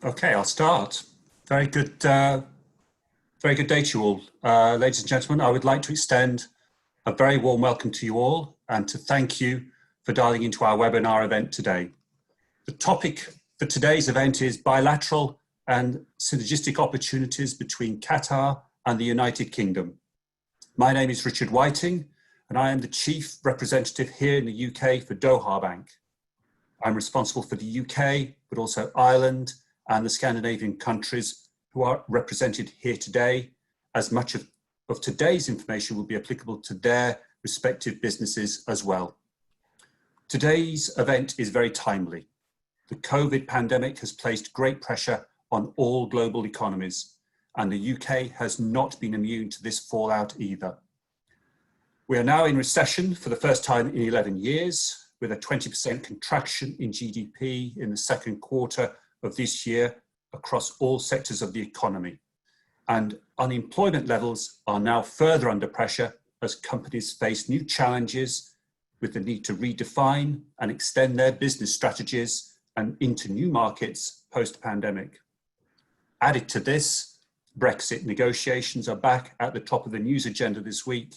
Okay, I'll start. Very good day to you all. Ladies and gentlemen, I would like to extend a very warm welcome to you all and to thank you for dialing into our webinar event today. The topic for today's event is bilateral and synergistic opportunities between Qatar and the United Kingdom. My name is Richard Whiting and I am the Chief Representative here in the UK for Doha Bank. I'm responsible for the UK, but also Ireland and the Scandinavian countries who are represented here today, as much of today's information will be applicable to their respective businesses as well. Today's event is very timely. The COVID pandemic has placed great pressure on all global economies, and the UK has not been immune to this fallout either. We are now in recession for the first time in 11 years, with a 20% contraction in GDP in the second quarter of this year across all sectors of the economy. And unemployment levels are now further under pressure as companies face new challenges with the need to redefine and extend their business strategies and into new markets post-pandemic. Added to this, Brexit negotiations are back at the top of the news agenda this week,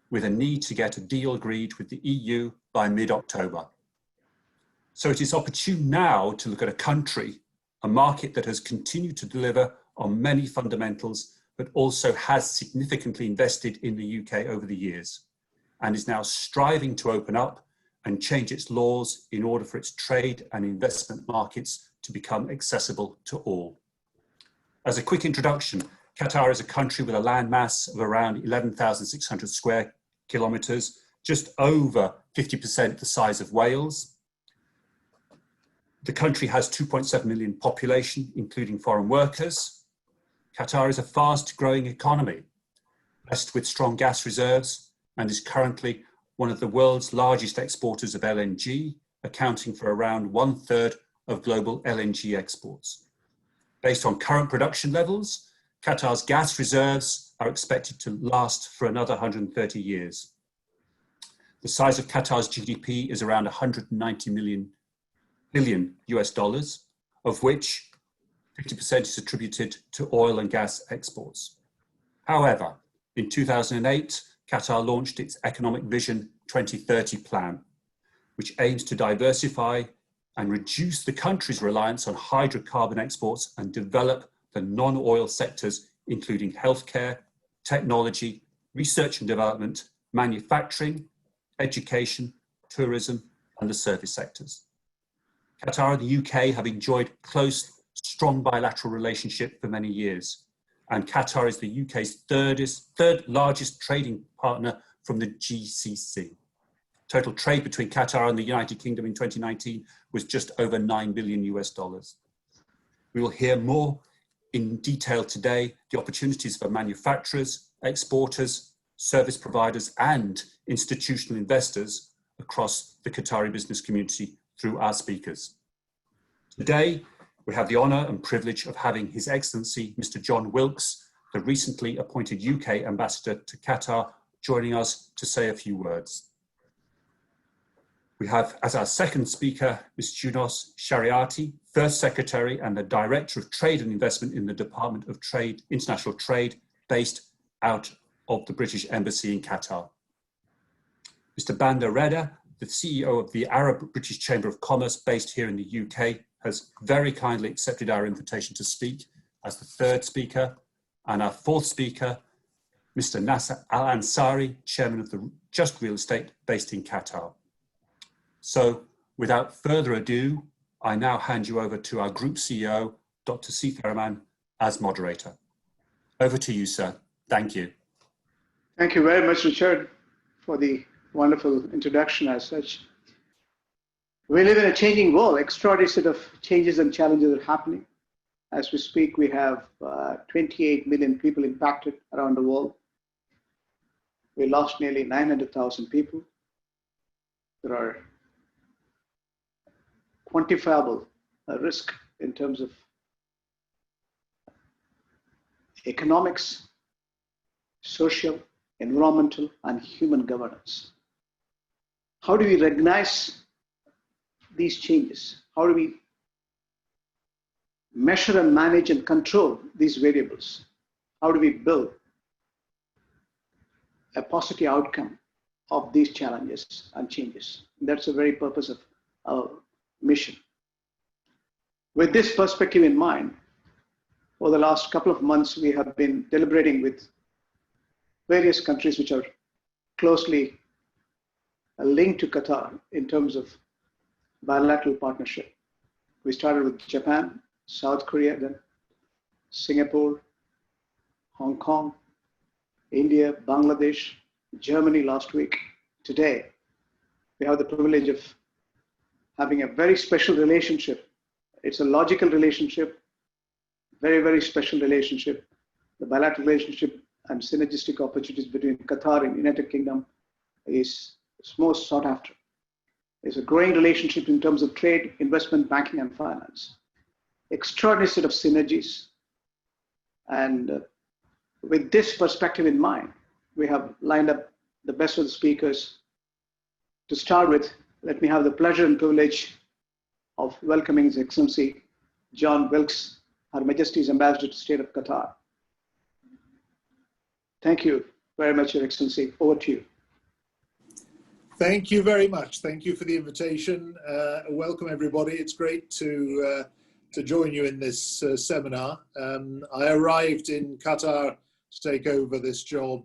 with a need to get a deal agreed with the EU by mid-October. So it is opportune now to look at a country, a market that has continued to deliver on many fundamentals, but also has significantly invested in the UK over the years, and is now striving to open up and change its laws in order for its trade and investment markets to become accessible to all. As a quick introduction, Qatar is a country with a land mass of around 11,600 square kilometres, just over 50% the size of Wales. The country has 2.7 million population, including foreign workers. Qatar is a fast growing economy, blessed with strong gas reserves, and is currently one of the world's largest exporters of LNG, accounting for around 1/3 of global LNG exports. Based on current production levels, Qatar's gas reserves are expected to last for another 130 years. The size of Qatar's GDP is around 190 billion US dollars, of which 50% is attributed to oil and gas exports. However, in 2008, Qatar launched its Economic Vision 2030 plan, which aims to diversify and reduce the country's reliance on hydrocarbon exports and develop the non-oil sectors, including healthcare, technology, research and development, manufacturing, education, tourism, and the service sectors. Qatar and the UK have enjoyed close, strong bilateral relationship for many years, and Qatar is the UK's third largest trading partner from the GCC. Total trade between Qatar and the United Kingdom in 2019 was just over $9 billion US dollars. We will hear more in detail today the opportunities for manufacturers, exporters, service providers, and institutional investors across the Qatari business community through our speakers. Today, we have the honour and privilege of having His Excellency Mr. John Wilkes, the recently appointed UK Ambassador to Qatar, joining us to say a few words. We have as our second speaker, Ms. Junos Shariati, First Secretary and the Director of Trade and Investment in the Department of International Trade, based out of the British Embassy in Qatar. Mr. Bandar Reda, the CEO of the Arab British Chamber of Commerce, based here in the UK, has very kindly accepted our invitation to speak as the third speaker. And our fourth speaker, Mr. Nasser Al Ansari, Chairman of the Just Real Estate, based in Qatar. So without further ado, I now hand you over to our Group CEO, Dr. Sitaraman, as moderator. Over to you, sir. Thank you. Thank you very much, Richard, for the wonderful introduction as such. We live in a changing world. Extraordinary set of changes and challenges are happening. As we speak, we have 28 million people impacted around the world. We lost nearly 900,000 people. There are quantifiable risk in terms of economics, social, environmental, and human governance. How do we recognize these changes? How do we measure and manage and control these variables? How do we build a positive outcome of these challenges and changes? That's the very purpose of our mission. With this perspective in mind, for the last couple of months, we have been deliberating with various countries which are closely linked to Qatar in terms of bilateral partnership. We started with Japan, South Korea, then Singapore, Hong Kong, India, Bangladesh, Germany last week. Today, we have the privilege of having a very special relationship. It's a logical relationship, very, very special relationship. The bilateral relationship and synergistic opportunities between Qatar and United Kingdom is most sought after. It's a growing relationship in terms of trade, investment, banking, and finance. Extraordinary set of synergies. And with this perspective in mind, we have lined up the best of the speakers. To start with, let me have the pleasure and privilege of welcoming His Excellency John Wilkes, Her Majesty's Ambassador to the State of Qatar. Thank you very much, Your Excellency. Over to you. Thank you very much. Thank you for the invitation. Welcome, everybody. It's great to join you in this seminar. I arrived in Qatar to take over this job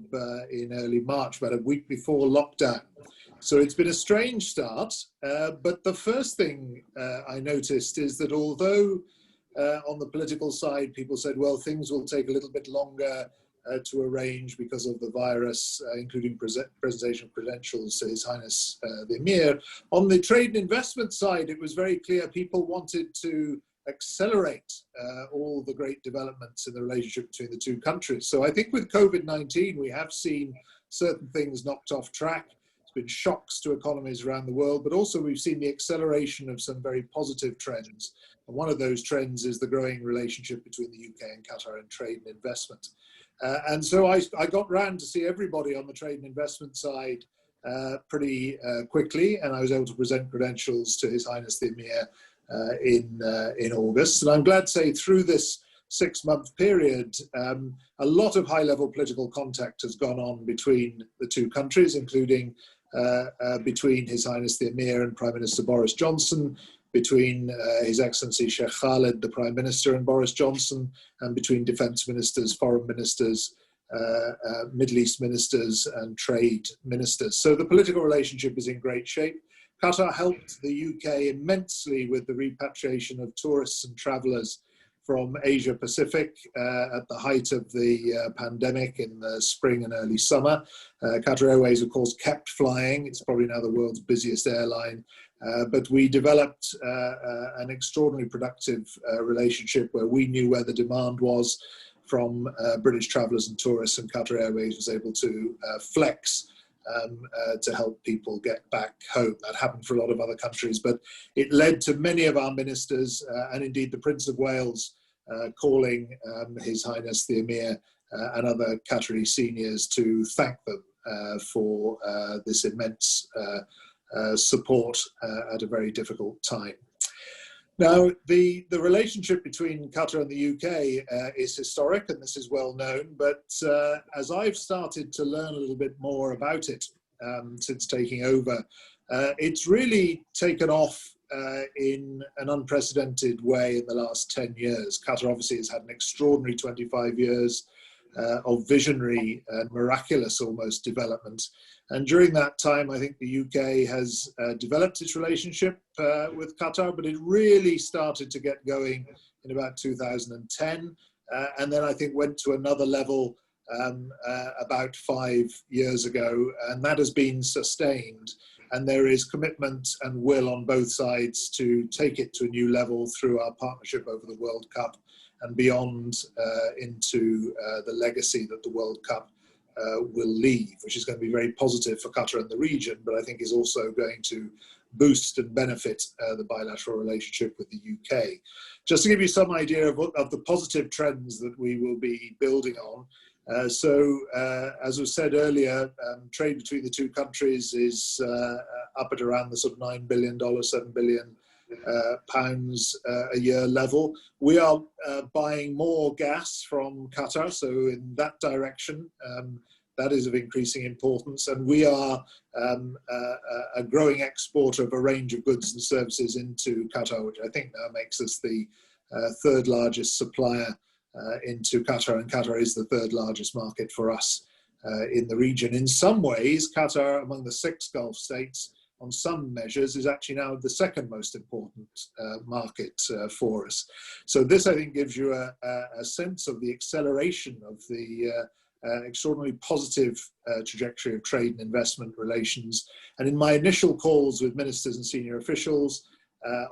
in early March, about a week before lockdown. So it's been a strange start, but the first thing I noticed is that although on the political side, people said, well, things will take a little bit longer to arrange because of the virus, including presentation of credentials to His Highness the Emir. On the trade and investment side, it was very clear people wanted to accelerate all the great developments in the relationship between the two countries. So I think with COVID-19, we have seen certain things knocked off track. It's been shocks to economies around the world, but also we've seen the acceleration of some very positive trends. And one of those trends is the growing relationship between the UK and Qatar in trade and investment. And so I got round to see everybody on the trade and investment side pretty quickly, and I was able to present credentials to His Highness the Emir in August. And I'm glad to say through this 6-month period, a lot of high-level political contact has gone on between the two countries, including between His Highness the Emir and Prime Minister Boris Johnson, between His Excellency Sheikh Khaled, the Prime Minister, and Boris Johnson, and between defence ministers, foreign ministers, Middle East ministers, and trade ministers. So the political relationship is in great shape. Qatar helped the UK immensely with the repatriation of tourists and travellers from Asia Pacific at the height of the pandemic in the spring and early summer. Qatar Airways, of course, kept flying. It's probably now the world's busiest airline. But we developed an extraordinarily productive relationship where we knew where the demand was from British travellers and tourists, and Qatar Airways was able to flex to help people get back home. That happened for a lot of other countries, but it led to many of our ministers and indeed the Prince of Wales calling His Highness the Emir and other Qatari seniors to thank them for this immense support at a very difficult time. Now, the relationship between Qatar and the UK is historic, and this is well known, but as I've started to learn a little bit more about it since taking over, it's really taken off in an unprecedented way in the last 10 years. Qatar obviously has had an extraordinary 25 years of visionary and miraculous almost development. And during that time, I think the UK has developed its relationship with Qatar, but it really started to get going in about 2010. And then I think went to another level about 5 years ago, and that has been sustained. And there is commitment and will on both sides to take it to a new level through our partnership over the World Cup and beyond into the legacy that the World Cup will leave, which is going to be very positive for Qatar and the region, but I think is also going to boost and benefit the bilateral relationship with the UK. Just to give you some idea of the positive trends that we will be building on. As was said earlier, trade between the two countries is up at around the sort of $9 billion, $7 billion pounds a year level. We are buying more gas from Qatar, so in that direction, that is of increasing importance. And we are a growing exporter of a range of goods and services into Qatar, which I think now makes us the third largest supplier into Qatar, and Qatar is the third largest market for us in the region. In some ways, Qatar, among the 6 Gulf states, on some measures, is actually now the second most important market for us. So this, I think, gives you a sense of the acceleration of the extraordinarily positive trajectory of trade and investment relations. And in my initial calls with ministers and senior officials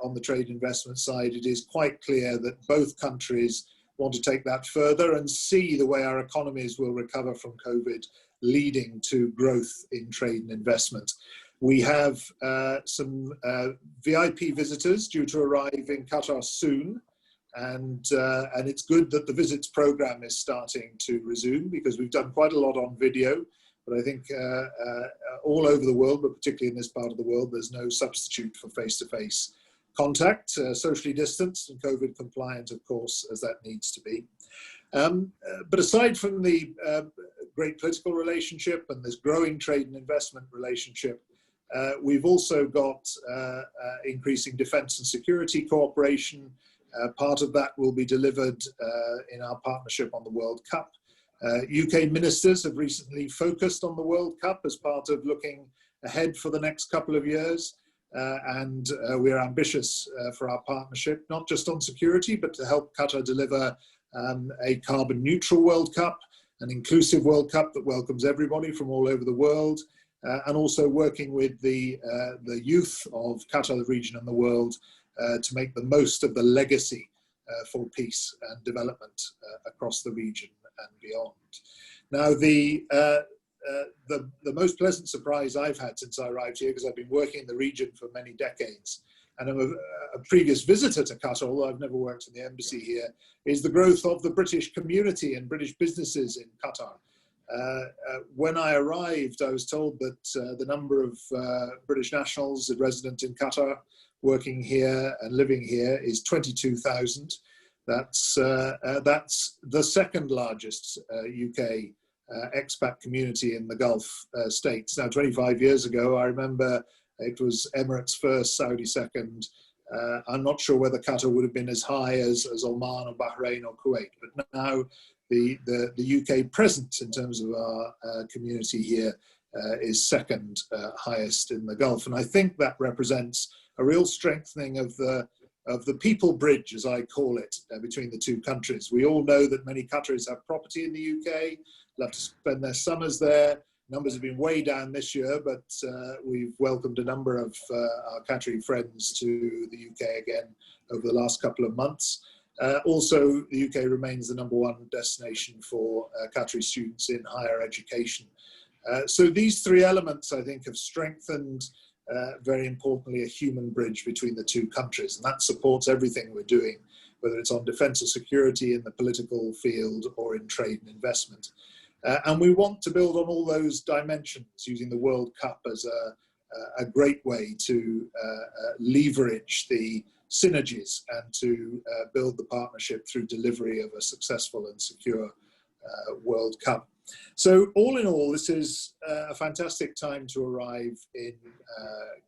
on the trade investment side, it is quite clear that both countries want to take that further and see the way our economies will recover from COVID, leading to growth in trade and investment. We have some VIP visitors due to arrive in Qatar soon, and it's good that the visits program is starting to resume, because we've done quite a lot on video, but I think all over the world, but particularly in this part of the world, there's no substitute for face-to-face contact, socially distanced and COVID compliant, of course, as that needs to be. But aside from the great political relationship and this growing trade and investment relationship, we've also got increasing defence and security cooperation. Part of that will be delivered in our partnership on the World Cup. UK ministers have recently focused on the World Cup as part of looking ahead for the next couple of years. And we're ambitious for our partnership, not just on security, but to help Qatar deliver a carbon neutral World Cup, an inclusive World Cup that welcomes everybody from all over the world, and also working with the youth of Qatar, the region and the world, to make the most of the legacy for peace and development across the region and beyond. Now, the most pleasant surprise I've had since I arrived here, because I've been working in the region for many decades, and I'm a previous visitor to Qatar, although I've never worked in the embassy here, is the growth of the British community and British businesses in Qatar. When I arrived, I was told that the number of British nationals resident in Qatar working here and living here is 22,000. That's the second largest UK expat community in the Gulf states. Now, 25 years ago, I remember it was Emirates first, Saudi second. I'm not sure whether Qatar would have been as high as Oman or Bahrain or Kuwait, but now the UK presence in terms of our community here is second highest in the Gulf. And I think that represents a real strengthening of the people bridge, as I call it, between the two countries. We all know that many Qataris have property in the UK, love to spend their summers there. Numbers have been way down this year, but we've welcomed a number of our Qatari friends to the UK again over the last couple of months. Also, the UK remains the #1 destination for Qatari students in higher education. So these three elements, I think, have strengthened, very importantly, a human bridge between the two countries. And that supports everything we're doing, whether it's on defence or security, in the political field, or in trade and investment. And we want to build on all those dimensions, using the World Cup as a great way to leverage the synergies and to build the partnership through delivery of a successful and secure World Cup. So all in all, this is a fantastic time to arrive in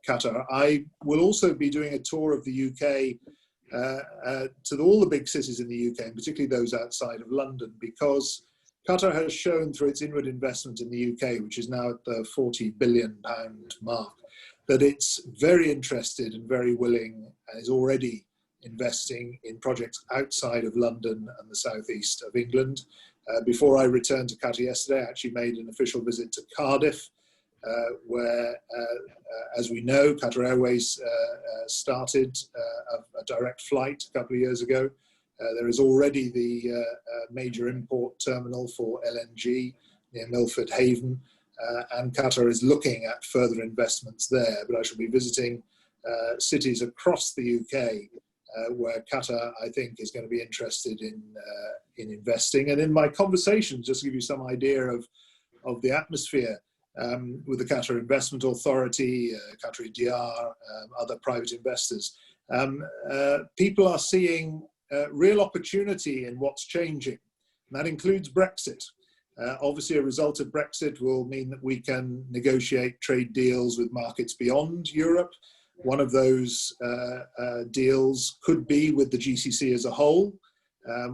Qatar. I will also be doing a tour of the UK to all the big cities in the UK, and particularly those outside of London, because Qatar has shown through its inward investment in the UK, which is now at the £40 billion mark, that it's very interested and very willing, and is already investing in projects outside of London and the southeast of England. Before I returned to Qatar yesterday, I actually made an official visit to Cardiff, where, as we know, Qatar Airways started a direct flight a couple of years ago. There is already the major import terminal for LNG near Milford Haven, and Qatar is looking at further investments there. But I shall be visiting cities across the UK where Qatar, I think, is going to be interested in investing. And in my conversations, just to give you some idea of the atmosphere with the Qatar Investment Authority, Qatari DR, other private investors, People are seeing real opportunity in what's changing, and that includes Brexit. Obviously, a result of Brexit will mean that we can negotiate trade deals with markets beyond Europe. One of those deals could be with the GCC as a whole.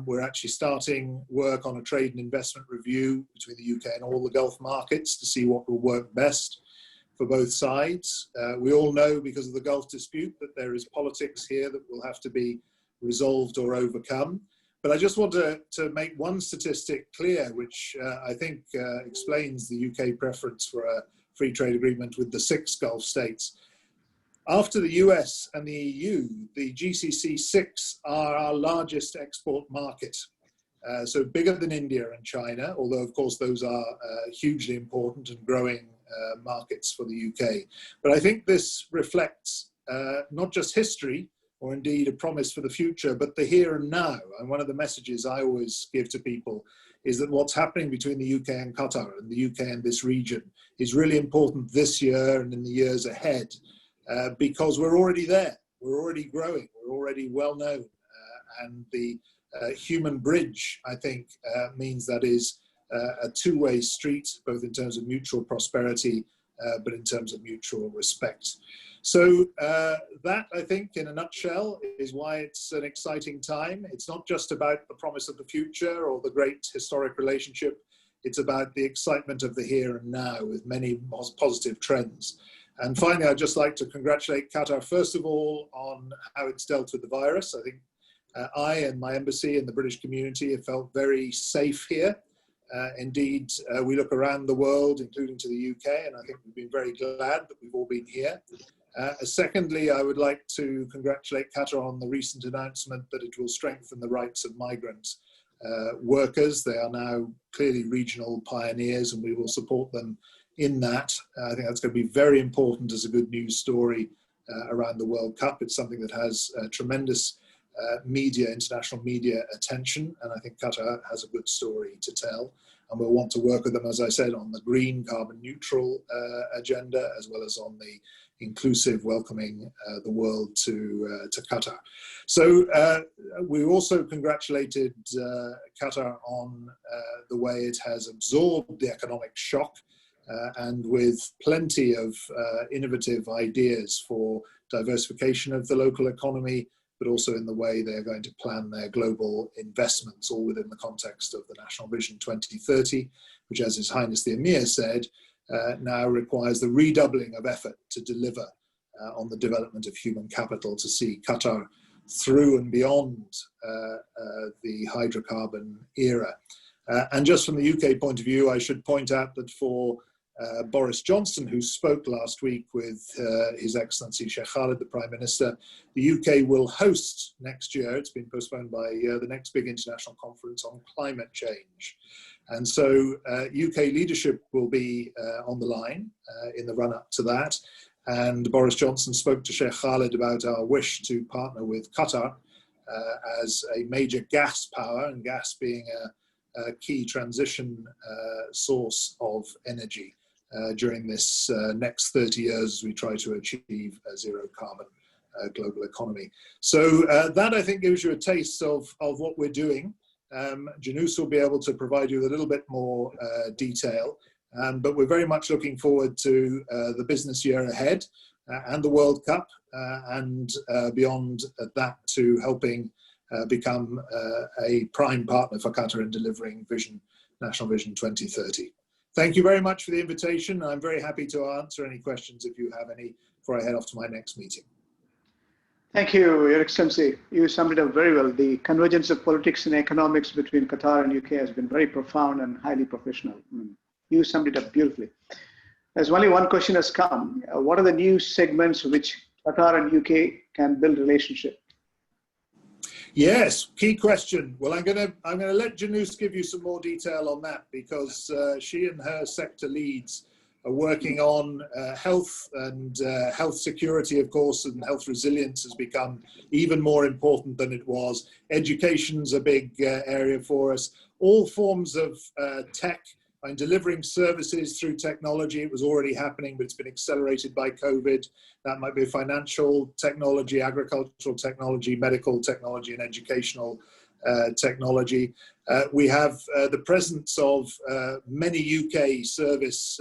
We're actually starting work on a trade and investment review between the UK and all the Gulf markets to see what will work best for both sides. We all know, because of the Gulf dispute, that there is politics here that will have to be resolved or overcome. But I just want to make one statistic clear, which I think explains the UK preference for a free trade agreement with the 6 Gulf states. After the US and the EU, the GCC 6 are our largest export market. So bigger than India and China, although of course those are hugely important and growing markets for the UK. But I think this reflects not just history, or indeed a promise for the future, but the here and now. And one of the messages I always give to people is that what's happening between the UK and Qatar, and the UK and this region, is really important this year and in the years ahead, because we're already there, we're already growing, we're already well known, and the human bridge, I think, means that is a two-way street, both in terms of mutual prosperity, but in terms of mutual respect. So that, I think, in a nutshell, is why it's an exciting time. It's not just about the promise of the future or the great historic relationship. It's about the excitement of the here and now, with many positive trends. And finally, I'd just like to congratulate Qatar, first of all, on how it's dealt with the virus. I think I and my embassy and the British community have felt very safe here. Indeed, we look around the world, including to the UK, and I think we've been very glad that we've all been here. Secondly, I would like to congratulate Qatar on the recent announcement that it will strengthen the rights of migrant workers. They are now clearly regional pioneers, and we will support them in that. I think that's going to be very important as a good news story around the World Cup. It's something that has tremendous international media attention, and I think Qatar has a good story to tell. And we'll want to work with them, as I said, on the green carbon neutral agenda, as well as on the inclusive welcoming the world to Qatar. So we also congratulated Qatar on the way it has absorbed the economic shock, and with plenty of innovative ideas for diversification of the local economy, but also in the way they're going to plan their global investments, all within the context of the National Vision 2030, which, as His Highness the Emir said, now requires the redoubling of effort to deliver on the development of human capital to see Qatar through and beyond the hydrocarbon era. And just from the UK point of view, I should point out that for Boris Johnson, who spoke last week with His Excellency Sheikh Khaled, the Prime Minister, the UK will host next year, it's been postponed by the next big international conference on climate change. And so UK leadership will be on the line in the run-up to that. And Boris Johnson spoke to Sheikh Khaled about our wish to partner with Qatar as a major gas power, and gas being a key transition source of energy during this next 30 years as we try to achieve a zero carbon global economy. So that, I think, gives you a taste of what we're doing. Janus will be able to provide you with a little bit more detail, but we're very much looking forward to the business year ahead and the World Cup, and beyond that, to helping become a prime partner for Qatar in delivering National Vision 2030. Thank you very much for the invitation. I'm very happy to answer any questions if you have any before I head off to my next meeting. Thank you, Your Excellency. You summed it up very well. The convergence of politics and economics between Qatar and UK has been very profound and highly professional. You summed it up beautifully. There's only one question has come. What are the new segments which Qatar and UK can build relationship? Yes, key question. Well, I'm gonna let Janus give you some more detail on that, because she and her sector leads are working on health and health security, of course, and health resilience has become even more important than it was. Education's a big area for us. All forms of tech, in delivering services through technology. It was already happening, but it's been accelerated by COVID. That might be financial technology, agricultural technology, medical technology, and educational technology. We have the presence of many UK service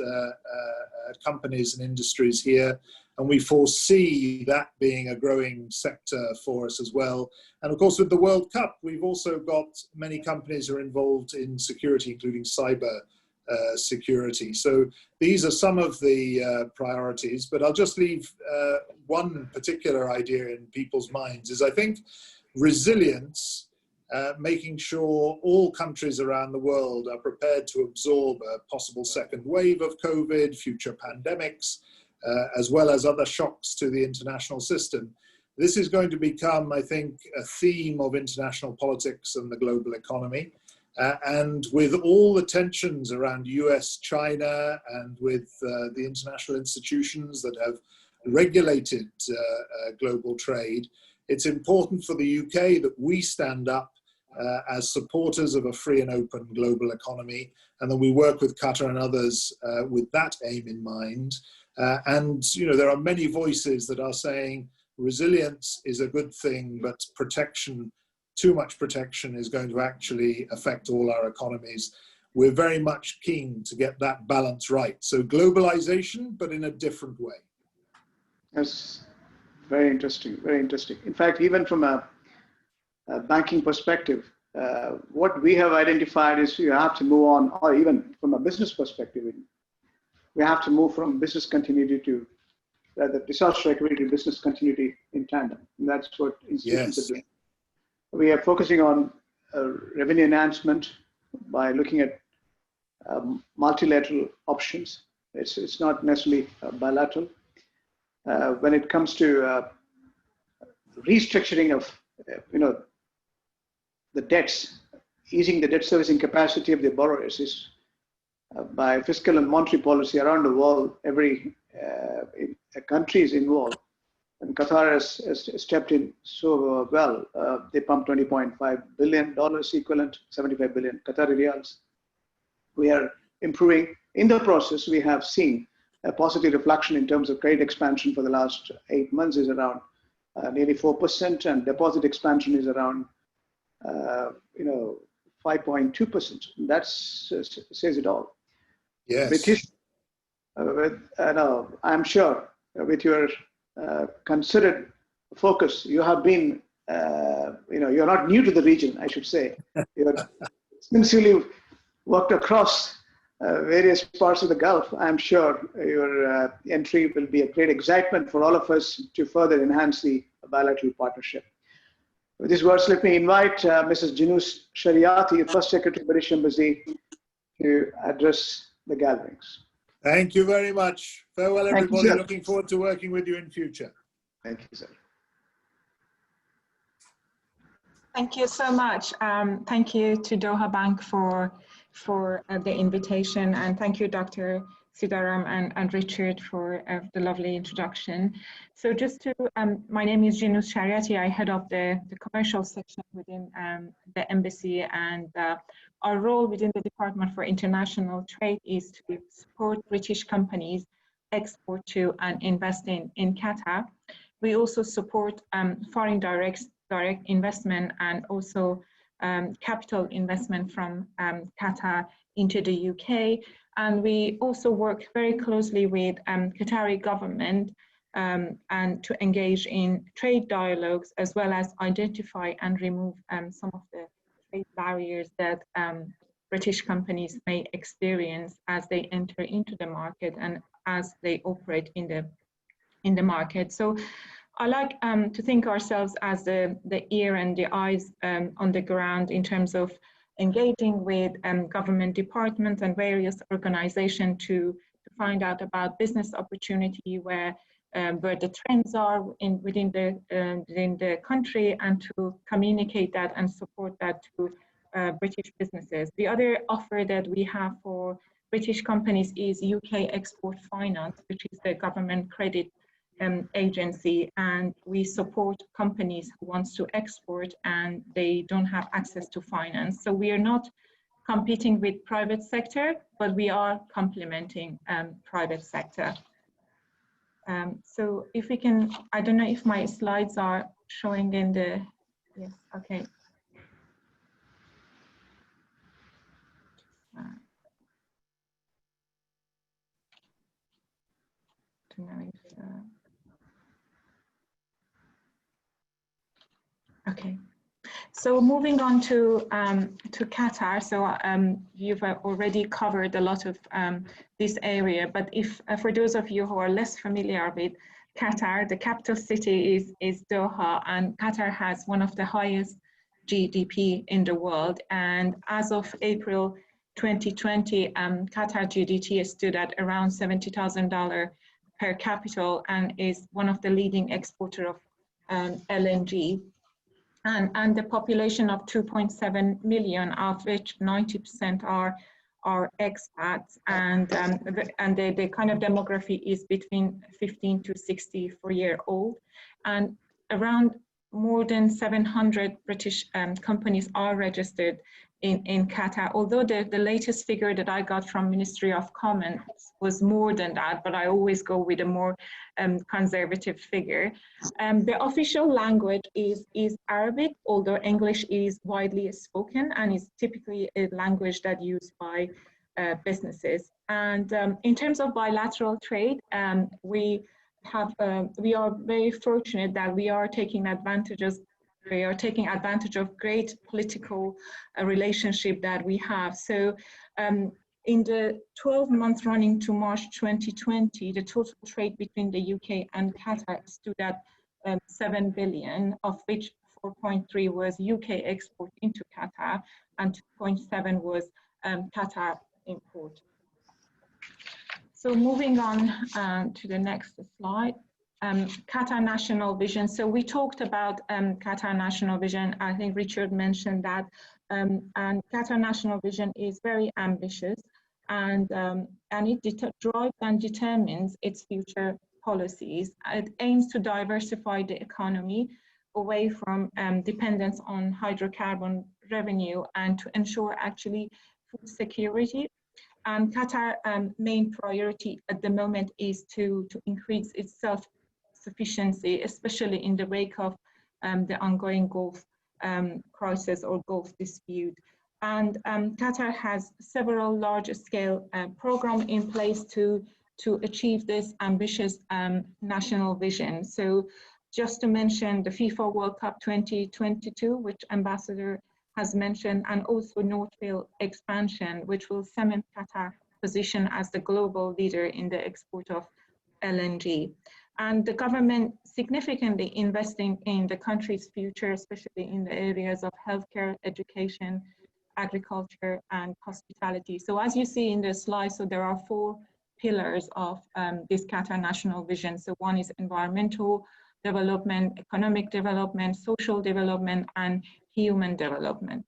companies and industries here, and we foresee that being a growing sector for us as well. And of course, with the World Cup, we've also got many companies who are involved in security, including cyber security. So these are some of the priorities, but I'll just leave one particular idea in people's minds is I think resilience, making sure all countries around the world are prepared to absorb a possible second wave of COVID, future pandemics, as well as other shocks to the international system. This is going to become, I think, a theme of international politics and the global economy. And with all the tensions around US, China, and with the international institutions that have regulated global trade, it's important for the UK that we stand up as supporters of a free and open global economy, and that we work with Qatar and others with that aim in mind. And you know, there are many voices that are saying resilience is a good thing, but protection, too much protection, is going to actually affect all our economies. We're very much keen to get that balance right. So globalization, but in a different way. That's very interesting, very interesting. In fact, even from a banking perspective, what we have identified is you have to move on, or even from a business perspective, we have to move from business continuity to the disaster recovery to business continuity in tandem. And that's what institutions are doing. We are focusing on revenue enhancement by looking at multilateral options. It's not necessarily bilateral. When it comes to restructuring of the debts, easing the debt servicing capacity of the borrowers is by fiscal and monetary policy around the world. Every country is involved, and Qatar has stepped in so well. They pumped $20.5 billion equivalent, 75 billion Qatari riyals. We are improving. In the process, we have seen a positive reflection in terms of credit expansion for the last 8 months is around nearly 4%, and deposit expansion is around 5.2%. That says it all. Yes. British, I'm sure with your considered focus, you have been, you're not new to the region, I should say. You're sincerely worked across various parts of the Gulf. I'm sure your entry will be a great excitement for all of us to further enhance the bilateral partnership. With these words, let me invite Mrs. Jinus Shariati, First Secretary, British Embassy, to address the gatherings. Thank you very much. Farewell, everybody. You, looking forward to working with you in future. Thank you, sir. Thank you so much. Thank you to Doha Bank for the invitation, and thank you, Dr. Sidaram and Richard for the lovely introduction. So just to, my name is Jinus Shariati. I head up the commercial section within the embassy, and our role within the Department for International Trade is to support British companies export to and invest in Qatar. We also support foreign direct investment and also capital investment from Qatar into the UK. And we also work very closely with Qatari government and to engage in trade dialogues, as well as identify and remove some of the trade barriers that British companies may experience as they enter into the market and as they operate in the market. So I like to think ourselves as the ear and the eyes on the ground in terms of engaging with government departments and various organizations to find out about business opportunity, where the trends are within the country, and to communicate that and support that to British businesses. The other offer that we have for British companies is UK Export Finance, which is the government credit agency, and we support companies who wants to export and they don't have access to finance. So we are not competing with private sector, but we are complementing private sector. So if we can, I don't know if my slides are showing in the, yes, okay. To know if, okay. So moving on to Qatar. So you've already covered a lot of this area, but if for those of you who are less familiar with Qatar, the capital city is Doha, and Qatar has one of the highest GDP in the world. And as of April 2020, Qatar GDP stood at around $70,000 per capita and is one of the leading exporter of LNG. And the population of 2.7 million, of which 90% are expats, and the kind of demography is between 15 to 64-year-old, and around more than 700 British companies are registered in Qatar, although the latest figure that I got from Ministry of Commerce was more than that, but I always go with a more conservative figure. The official language is Arabic, although English is widely spoken and is typically a language that's used by businesses. And in terms of bilateral trade, we are very fortunate that we are taking advantage of great political relationship that we have. So in the 12 months running to March 2020, the total trade between the UK and Qatar stood at 7 billion, of which 4.3 was UK export into Qatar and 2.7 was Qatar import. So moving on to the next slide. Qatar National Vision. So we talked about Qatar National Vision. I think Richard mentioned that. And Qatar National Vision is very ambitious, and it drives and determines its future policies. It aims to diversify the economy away from dependence on hydrocarbon revenue and to ensure actually food security. And Qatar's main priority at the moment is to increase its self-sufficiency, especially in the wake of the ongoing Gulf crisis or Gulf dispute. And Qatar has several large-scale programs in place to achieve this ambitious national vision. So just to mention the FIFA World Cup 2022, which Ambassador has mentioned, and also North Field expansion, which will cement Qatar's position as the global leader in the export of LNG. And the government significantly investing in the country's future, especially in the areas of healthcare, education, agriculture, and hospitality. So as you see in the slide, so there are 4 pillars of this Qatar National Vision. So one is environmental development, economic development, social development, and human development.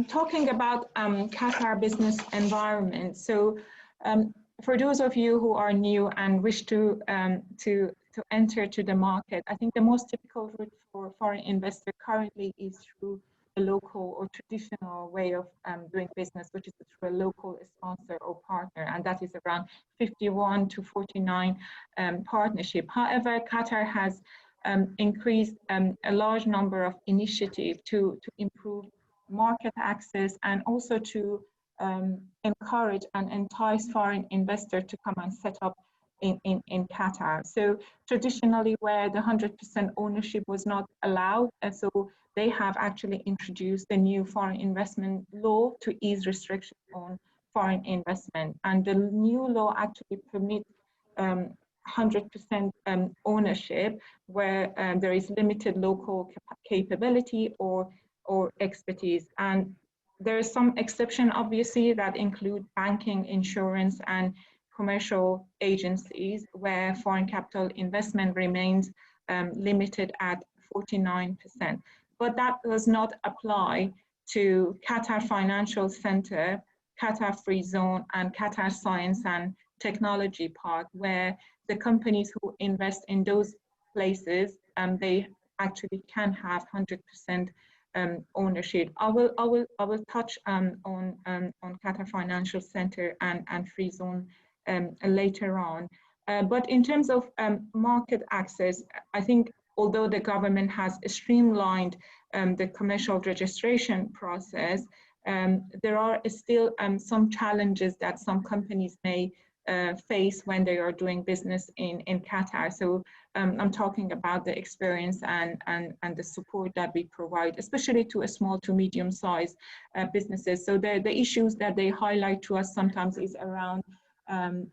Talking about Qatar business environment. So for those of you who are new and wish to enter to the market, I think the most typical route for foreign investor currently is through a local or traditional way of doing business, which is through a local sponsor or partner, and that is around 51 to 49 partnership. However, Qatar has increased a large number of initiatives to improve market access and also to encourage and entice foreign investors to come and set up in Qatar. So traditionally, where the 100% ownership was not allowed, so they have actually introduced the new foreign investment law to ease restrictions on foreign investment. And the new law actually permits 100% ownership where there is limited local capability or expertise. And there is some exception, obviously, that include banking, insurance, and commercial agencies where foreign capital investment remains limited at 49%. But that does not apply to Qatar Financial Center, Qatar Free Zone, and Qatar Science and Technology Park, where the companies who invest in those places, they actually can have 100% ownership. I will touch on Qatar Financial Center and Free Zone later on. But in terms of market access, I think although the government has streamlined the commercial registration process, there are still some challenges that some companies may face when they are doing business in Qatar. So I'm talking about the experience and the support that we provide, especially to a small to medium-sized businesses. So the issues that they highlight to us sometimes is around,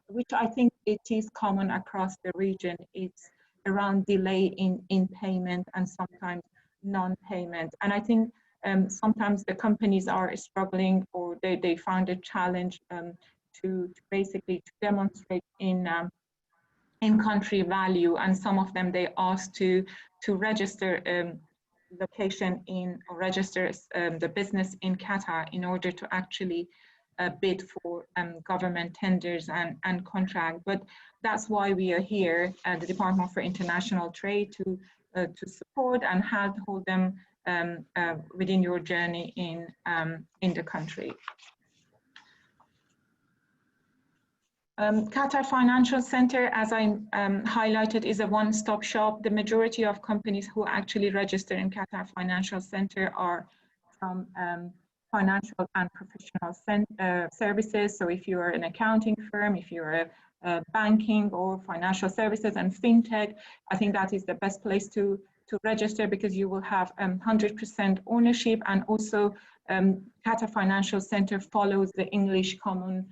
which I think it is common across the region, it's around delay in payment and sometimes non-payment. And I think sometimes the companies are struggling, or they find a challenge to basically to demonstrate in country value, and some of them they ask to register location in, or register the business in Qatar in order to actually bid for government tenders and contract. But that's why we are here at the Department for International Trade to support and hold them within your journey in the country. Qatar Financial Center, as I highlighted, is a one-stop shop. The majority of companies who actually register in Qatar Financial Center are from financial and professional services. So if you are an accounting firm, if you're a banking or financial services and fintech, I think that is the best place to register, because you will have 100% ownership, and also Qatar Financial Center follows the English common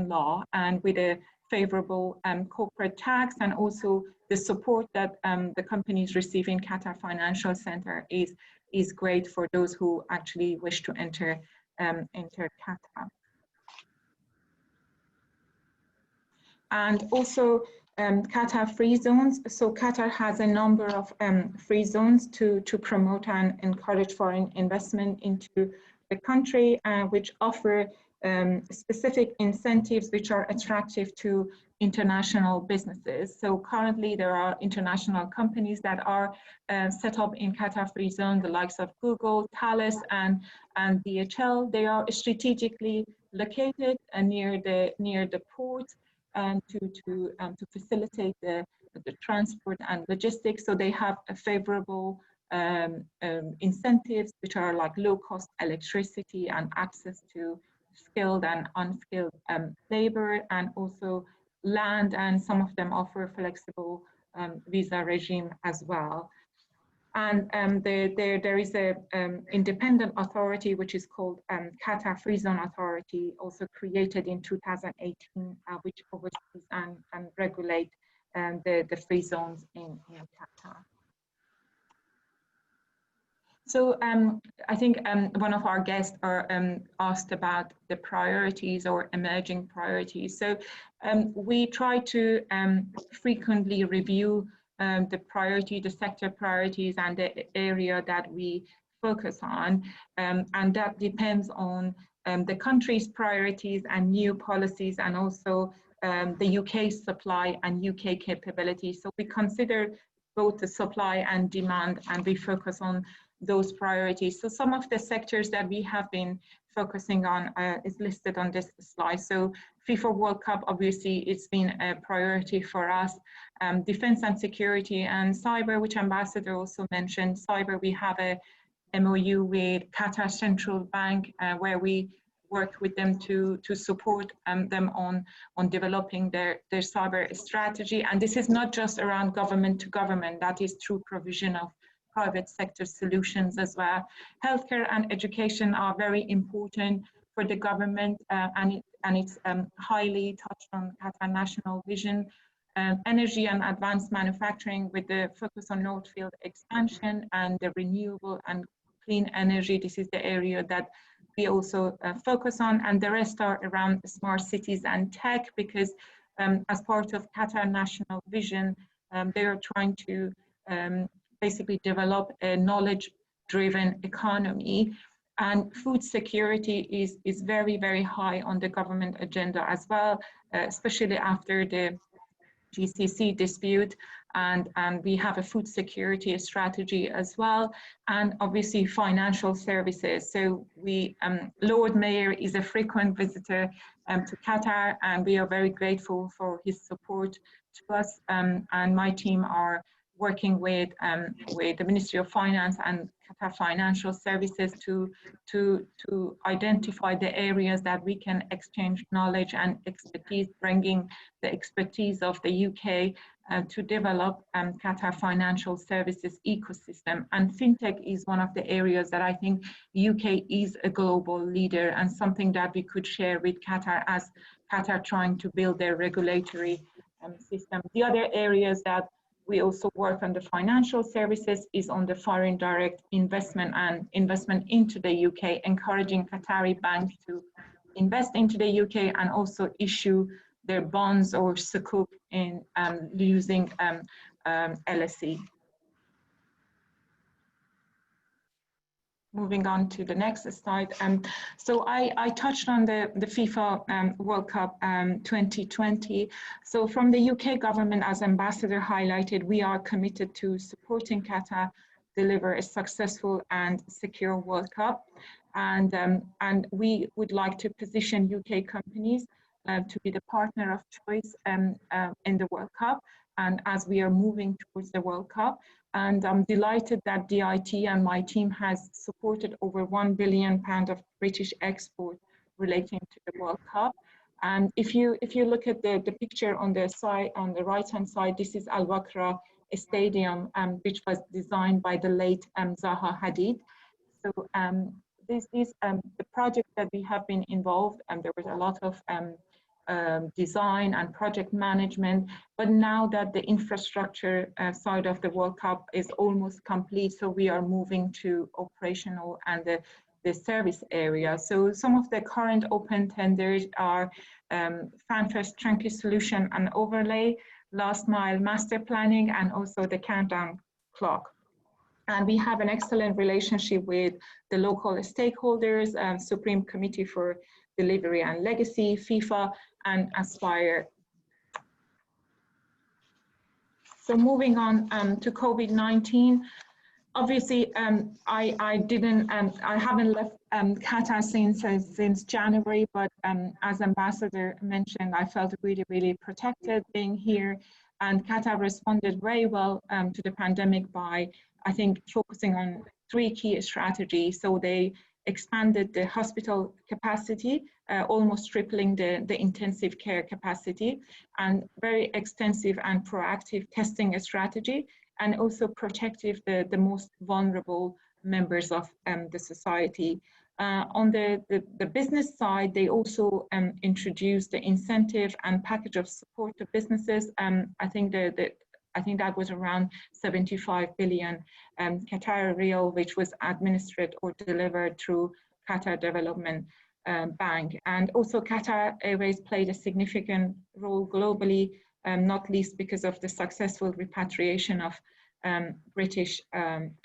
law, and with a favorable corporate tax, and also the support that the companies receive in Qatar Financial Center is great for those who actually wish to enter Qatar. And also Qatar free zones. So Qatar has a number of free zones to promote and encourage foreign investment into the country, which offer specific incentives which are attractive to international businesses. So currently there are international companies that are set up in Qatar Free Zone, the likes of Google, Thales, and DHL. They are strategically located near the port, and to facilitate the transport and logistics. So they have a favorable incentives, which are like low-cost electricity and access to skilled and unskilled labor, and also land, and some of them offer flexible visa regime as well. And there is a independent authority which is called Qatar Free Zone Authority, also created in 2018, which oversees and regulate the free zones in Qatar. So I think one of our guests asked about the priorities or emerging priorities. So we try to frequently review the sector priorities and the area that we focus on, and that depends on the country's priorities and new policies, and also the UK's supply and UK capabilities. So we consider both the supply and demand, and we focus on those priorities. So some of the sectors that we have been focusing on is listed on this slide. So FIFA World Cup, obviously, it's been a priority for us. Defense and security and cyber, which Ambassador also mentioned. Cyber, we have a MOU with Qatar Central Bank, where we work with them to support them on developing their cyber strategy. And this is not just around government to government, that is through provision of private sector solutions as well. Healthcare and education are very important for the government, and it's highly touched on Qatar National Vision. Energy and advanced manufacturing, with the focus on North Field expansion and the renewable and clean energy. This is the area that we also focus on, and the rest are around smart cities and tech, because as part of Qatar National Vision, they are trying to basically develop a knowledge-driven economy, and food security is very, very high on the government agenda as well, especially after the GCC dispute. and we have a food security strategy as well, and obviously financial services. So Lord Mayor is a frequent visitor to Qatar, and we are very grateful for his support to us, and my team are working with the Ministry of Finance and Qatar Financial Services to identify the areas that we can exchange knowledge and expertise, bringing the expertise of the UK to develop Qatar financial services ecosystem. And fintech is one of the areas that I think UK is a global leader, and something that we could share with Qatar as Qatar trying to build their regulatory system. The other areas that we also work on the financial services is on the foreign direct investment and investment into the UK, encouraging Qatari banks to invest into the UK and also issue their bonds or sukuk in using LSE. Moving on to the next slide. So I touched on the FIFA World Cup 2020. So from the UK government, as Ambassador highlighted, we are committed to supporting Qatar deliver a successful and secure World Cup. And we would like to position UK companies to be the partner of choice in the World Cup, and as we are moving towards the World Cup. And I'm delighted that DIT and my team has supported over £1 billion of British export relating to the World Cup. And if you look at the picture on the side, on the right-hand side, this is Al Wakra Stadium, which was designed by the late Zaha Hadid. So this is the project that we have been involved, and there was a lot of design and project management, but now that the infrastructure side of the World Cup is almost complete, so we are moving to operational and the service area. So some of the current open tenders are FanFest Trunky Solution and Overlay, Last Mile Master Planning, and also the Countdown Clock. And we have an excellent relationship with the local stakeholders, Supreme Committee for Delivery and Legacy, FIFA, and Aspire. So moving on to COVID-19, obviously I haven't left Qatar since January, but as Ambassador mentioned, I felt really, really protected being here, and Qatar responded very well to the pandemic by, I think, focusing on 3 key strategies. So they expanded the hospital capacity, almost tripling the intensive care capacity, and very extensive and proactive testing strategy, and also protective the most vulnerable members of the society. On the business side, they also introduced the incentive and package of support to businesses. I think that was around 75 billion Qatar Rial, which was administered or delivered through Qatar Development Bank. And also Qatar Airways played a significant role globally, not least because of the successful repatriation of British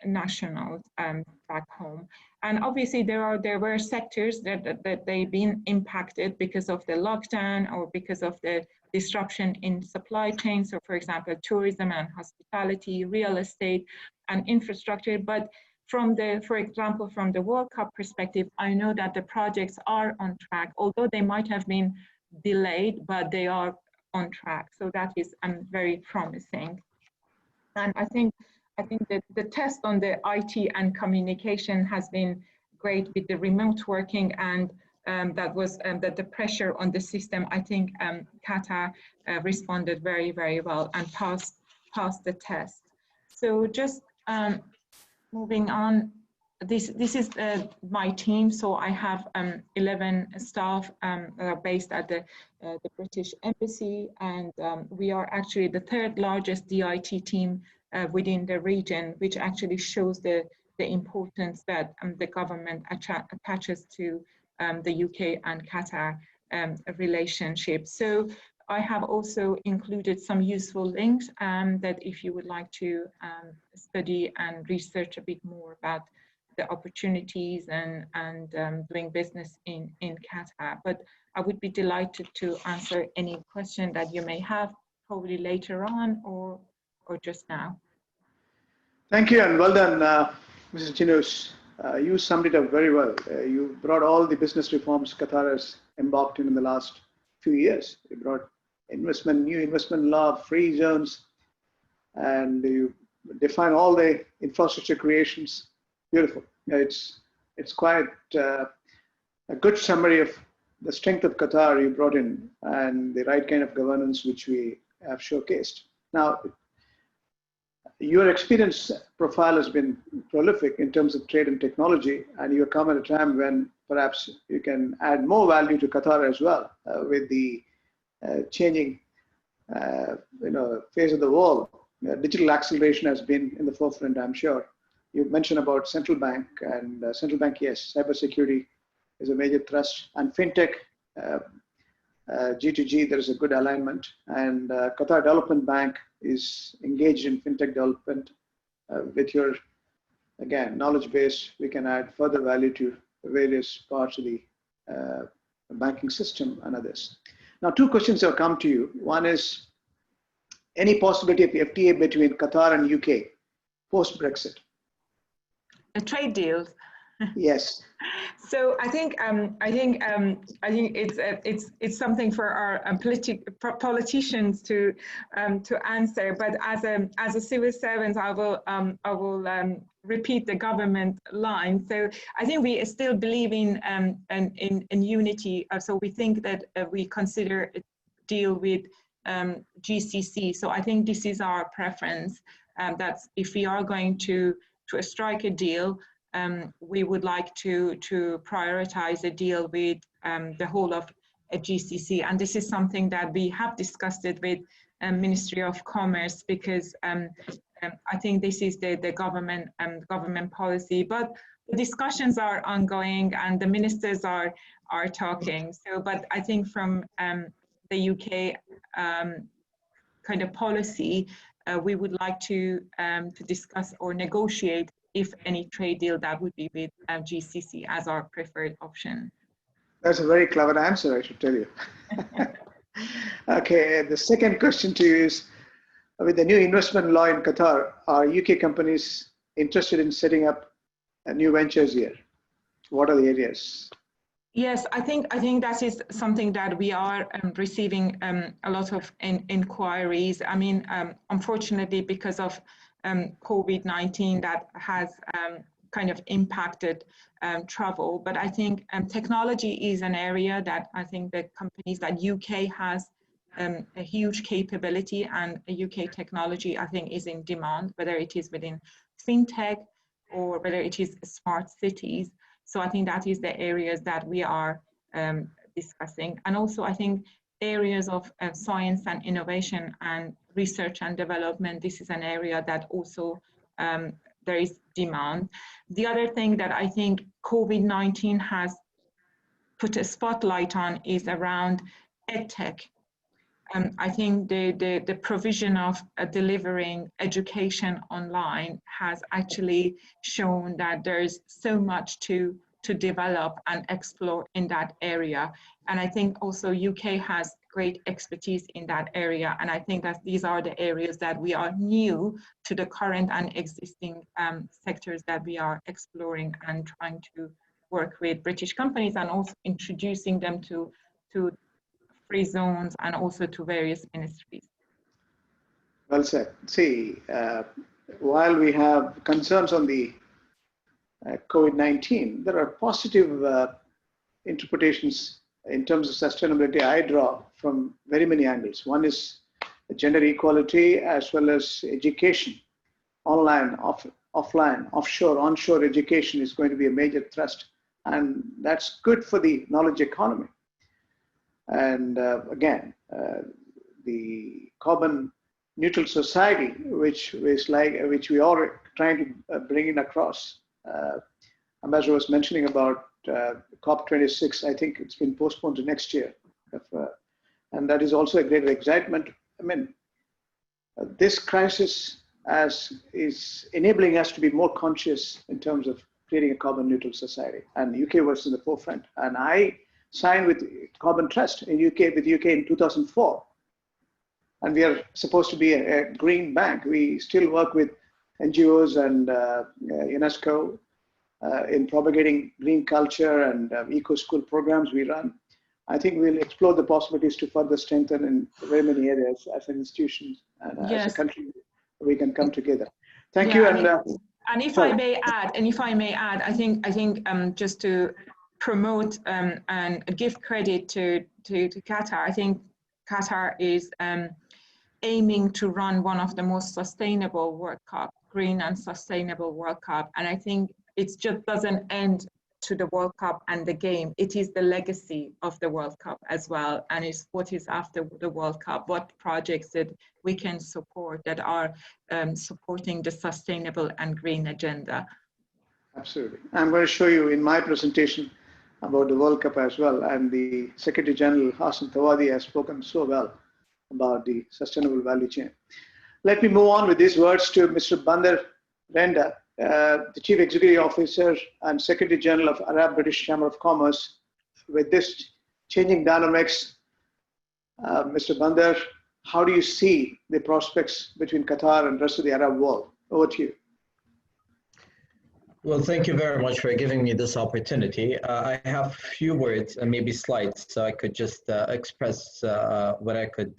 nationals back home. And obviously there were sectors that they've been impacted because of the lockdown or because of the disruption in supply chain. So for example, tourism and hospitality, real estate and infrastructure. But for example, from the World Cup perspective, I know that the projects are on track, although they might have been delayed, but they are on track. So that is very promising. And I think that the test on the IT and communication has been great with the remote working, and that was that the pressure on the system. I think Qatar responded very, very well and passed the test. So just moving on, this is my team. So I have 11 staff that are based at the British Embassy, and we are actually the 3rd largest DIT team within the region, which actually shows the importance that the government attaches to the UK and Qatar relationship. So I have also included some useful links that if you would like to study and research a bit more about the opportunities and doing business in Qatar. But I would be delighted to answer any question that you may have probably later on, or just now. Thank you, and well done, Mrs. Jinus. You summed it up very well. You brought all the business reforms Qatar has embarked in the last few years. You brought new investment law, free zones, and you define all the infrastructure creations. Beautiful. It's quite a good summary of the strength of Qatar you brought in and the right kind of governance which we have showcased. Now, your experience profile has been prolific in terms of trade and technology, and you come at a time when perhaps you can add more value to Qatar as well with the changing phase of the world. Digital acceleration has been in the forefront, I'm sure. You mentioned about central bank, and central bank, yes, cybersecurity is a major thrust, and fintech, G2G, there is a good alignment, and Qatar Development Bank is engaged in fintech development. With your, again, knowledge base, we can add further value to various parts of the banking system and others. Now, two questions have come to you. One is, any possibility of FTA between Qatar and UK post-Brexit? A trade deal. Yes. So I think it's something for our politicians to answer. But as a civil servant, I will repeat the government line. So I think we still believe in unity. So we think that we consider a deal with GCC. So I think this is our preference. That's if we are going to strike a deal. We would like to prioritize a deal with the whole of a GCC, and this is something that we have discussed it with Ministry of Commerce, because I think this is the government policy. But the discussions are ongoing, and the ministers are talking. So, but I think from the UK kind of policy, we would like to discuss or negotiate, if any trade deal, that would be with GCC as our preferred option. That's a very clever answer, I should tell you. Okay, the second question to you is, with the new investment law in Qatar, are UK companies interested in setting up new ventures here? What are the areas? Yes, I think that is something that we are receiving a lot of inquiries. I mean, unfortunately, because of COVID-19, that has kind of impacted travel. But I think technology is an area that I think the companies that UK has a huge capability, and UK technology, I think, is in demand, whether it is within fintech or whether it is smart cities. So I think that is the areas that we are discussing. And also I think areas of science and innovation and research and development, this is an area that also there is demand. The other thing that I think COVID-19 has put a spotlight on is around EdTech. I think the provision of delivering education online has actually shown that there's so much to develop and explore in that area. And I think also UK has great expertise in that area. And I think that these are the areas that we are new to the current and existing sectors that we are exploring and trying to work with British companies, and also introducing them to free zones and also to various ministries. Well said. See, while we have concerns on the COVID-19, there are positive interpretations in terms of sustainability I draw from very many angles. One is gender equality, as well as education. Online, offline, offshore, onshore education is going to be a major thrust, and that's good for the knowledge economy. And again, the carbon neutral society, which we are trying to bring in across. Ambassador was mentioning about COP26. I think it's been postponed to next year, and that is also a great excitement. I mean, this crisis is enabling us to be more conscious in terms of creating a carbon neutral society, and UK was in the forefront. And I signed with Carbon Trust in UK in 2004, and we are supposed to be a green bank. We still work with NGOs and UNESCO in propagating green culture and eco school programs we run. I think we'll explore the possibilities to further strengthen in very many areas as an institution and as a country. We can come together. Thank you. And if I may add, I think just to promote and give credit to Qatar, I think Qatar is aiming to run one of the most sustainable World Cup, green and sustainable World Cup. And I think it just doesn't end to the World Cup and the game. It is the legacy of the World Cup as well. And it's what is after the World Cup, what projects that we can support that are supporting the sustainable and green agenda. Absolutely. I'm going to show you in my presentation about the World Cup as well. And the Secretary General, Hassan Tawadi, has spoken so well about the sustainable value chain. Let me move on with these words to Mr. Bandar Renda, the Chief Executive Officer and Secretary General of Arab British Chamber of Commerce. With this changing dynamics, Mr. Bandar, how do you see the prospects between Qatar and the rest of the Arab world? Over to you. Well, thank you very much for giving me this opportunity. I have a few words and maybe slides, so I could just express what I could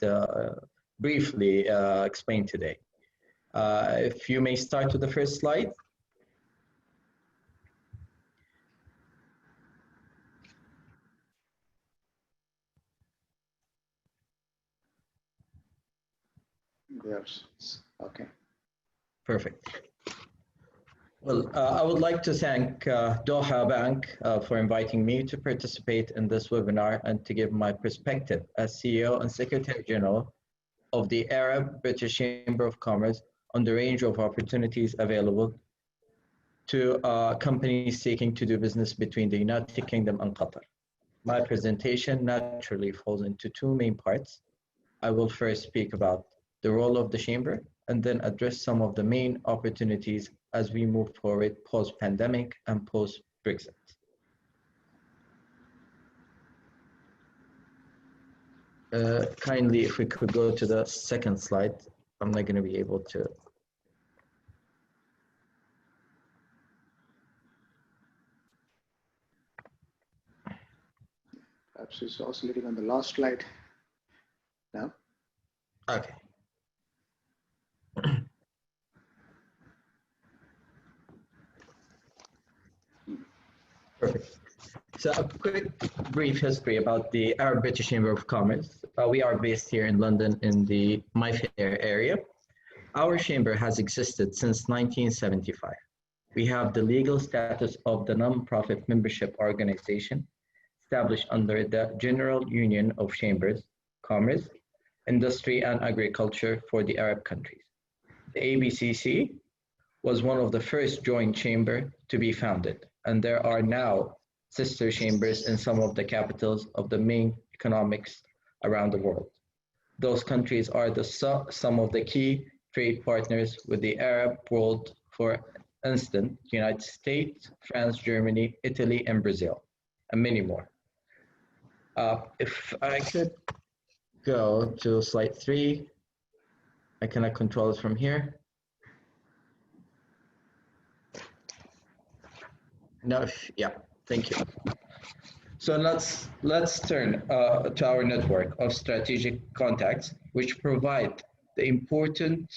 briefly explain today. If you may start with the first slide. Yes. Okay. Perfect. Well, I would like to thank Doha Bank for inviting me to participate in this webinar and to give my perspective as CEO and Secretary General of the Arab British Chamber of Commerce on the range of opportunities available to companies seeking to do business between the United Kingdom and Qatar. My presentation naturally falls into two main parts. I will first speak about the role of the Chamber and then address some of the main opportunities as we move forward post-pandemic and post-Brexit. Kindly, if we could go to the second slide, I'm not going to be able to. Perhaps it's oscillating on the last slide. Now? Okay. Perfect. So a quick brief history about the Arab British Chamber of Commerce. We are based here in London in the Mayfair area. Our chamber has existed since 1975. We have the legal status of the non-profit membership organization established under the General Union of Chambers, Commerce, Industry and Agriculture for the Arab countries. The ABCC was one of the first joint chamber to be founded, and there are now sister chambers in some of the capitals of the main economics around the world. Those countries are some of the key trade partners with the Arab world, for instance, the United States, France, Germany, Italy, and Brazil, and many more. If I could go to slide 3, I cannot control it from here. No, yeah, thank you. So let's turn to our network of strategic contacts, which provide the important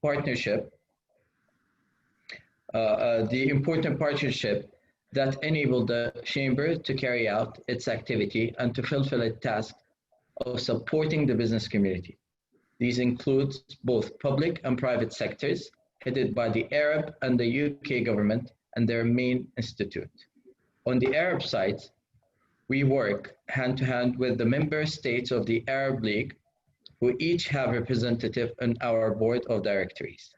partnership that enable the chamber to carry out its activity and to fulfill its task of supporting the business community. These include both public and private sectors, headed by the Arab and the UK government and their main institute. On the Arab side, we work hand to hand with the member states of the Arab League, who each have representative in our board of directories.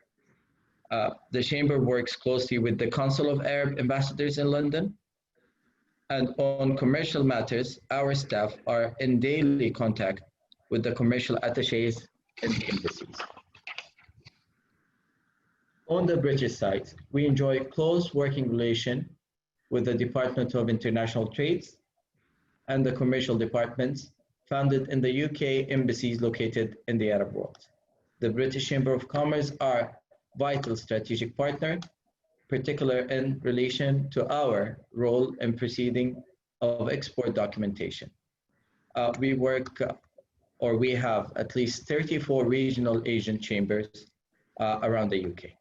The chamber works closely with the Council of Arab Ambassadors in London, and on commercial matters, our staff are in daily contact with the commercial attaches and the embassies. On the British side, we enjoy close working relation with the Department of International Trade and the commercial departments founded in the UK embassies located in the Arab world. The British Chamber of Commerce are vital strategic partner, particularly in relation to our role in proceeding of export documentation. We have at least 34 regional agent chambers around the UK.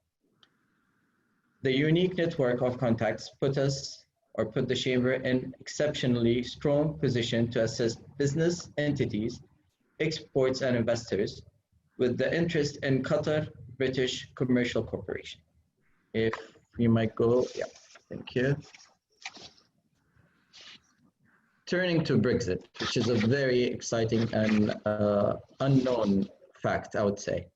The unique network of contacts put the Chamber in exceptionally strong position to assist business entities, exports and investors with the interest in Qatar British Commercial Corporation. If we might go, yeah, thank you. Turning to Brexit, which is a very exciting and unknown fact, I would say.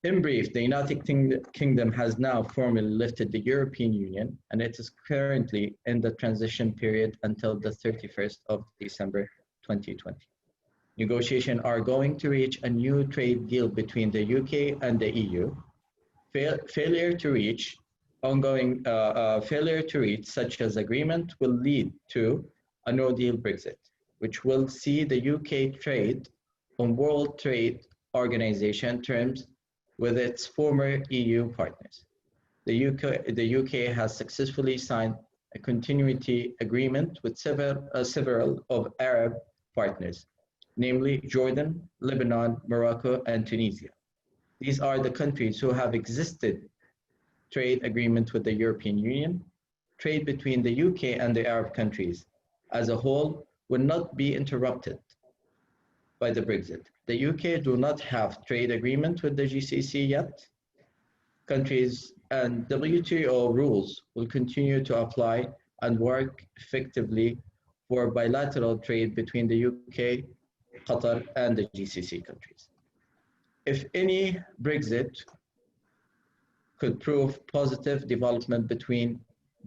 In brief, the United Kingdom has now formally lifted the European Union, and it is currently in the transition period until the 31st of December 2020. Negotiations are going to reach a new trade deal between the UK and the EU. Failure to reach such as agreement will lead to a no-deal Brexit, which will see the UK trade on World Trade Organization terms with its former EU partners. The UK has successfully signed a continuity agreement with several of Arab partners, namely Jordan, Lebanon, Morocco, and Tunisia. These are the countries who have existed trade agreement with the European Union. Trade between the UK and the Arab countries as a whole will not be interrupted by the Brexit. The UK do not have trade agreement with the GCC yet. Countries and WTO rules will continue to apply and work effectively for bilateral trade between the UK, Qatar, and the GCC countries. If any Brexit could prove positive development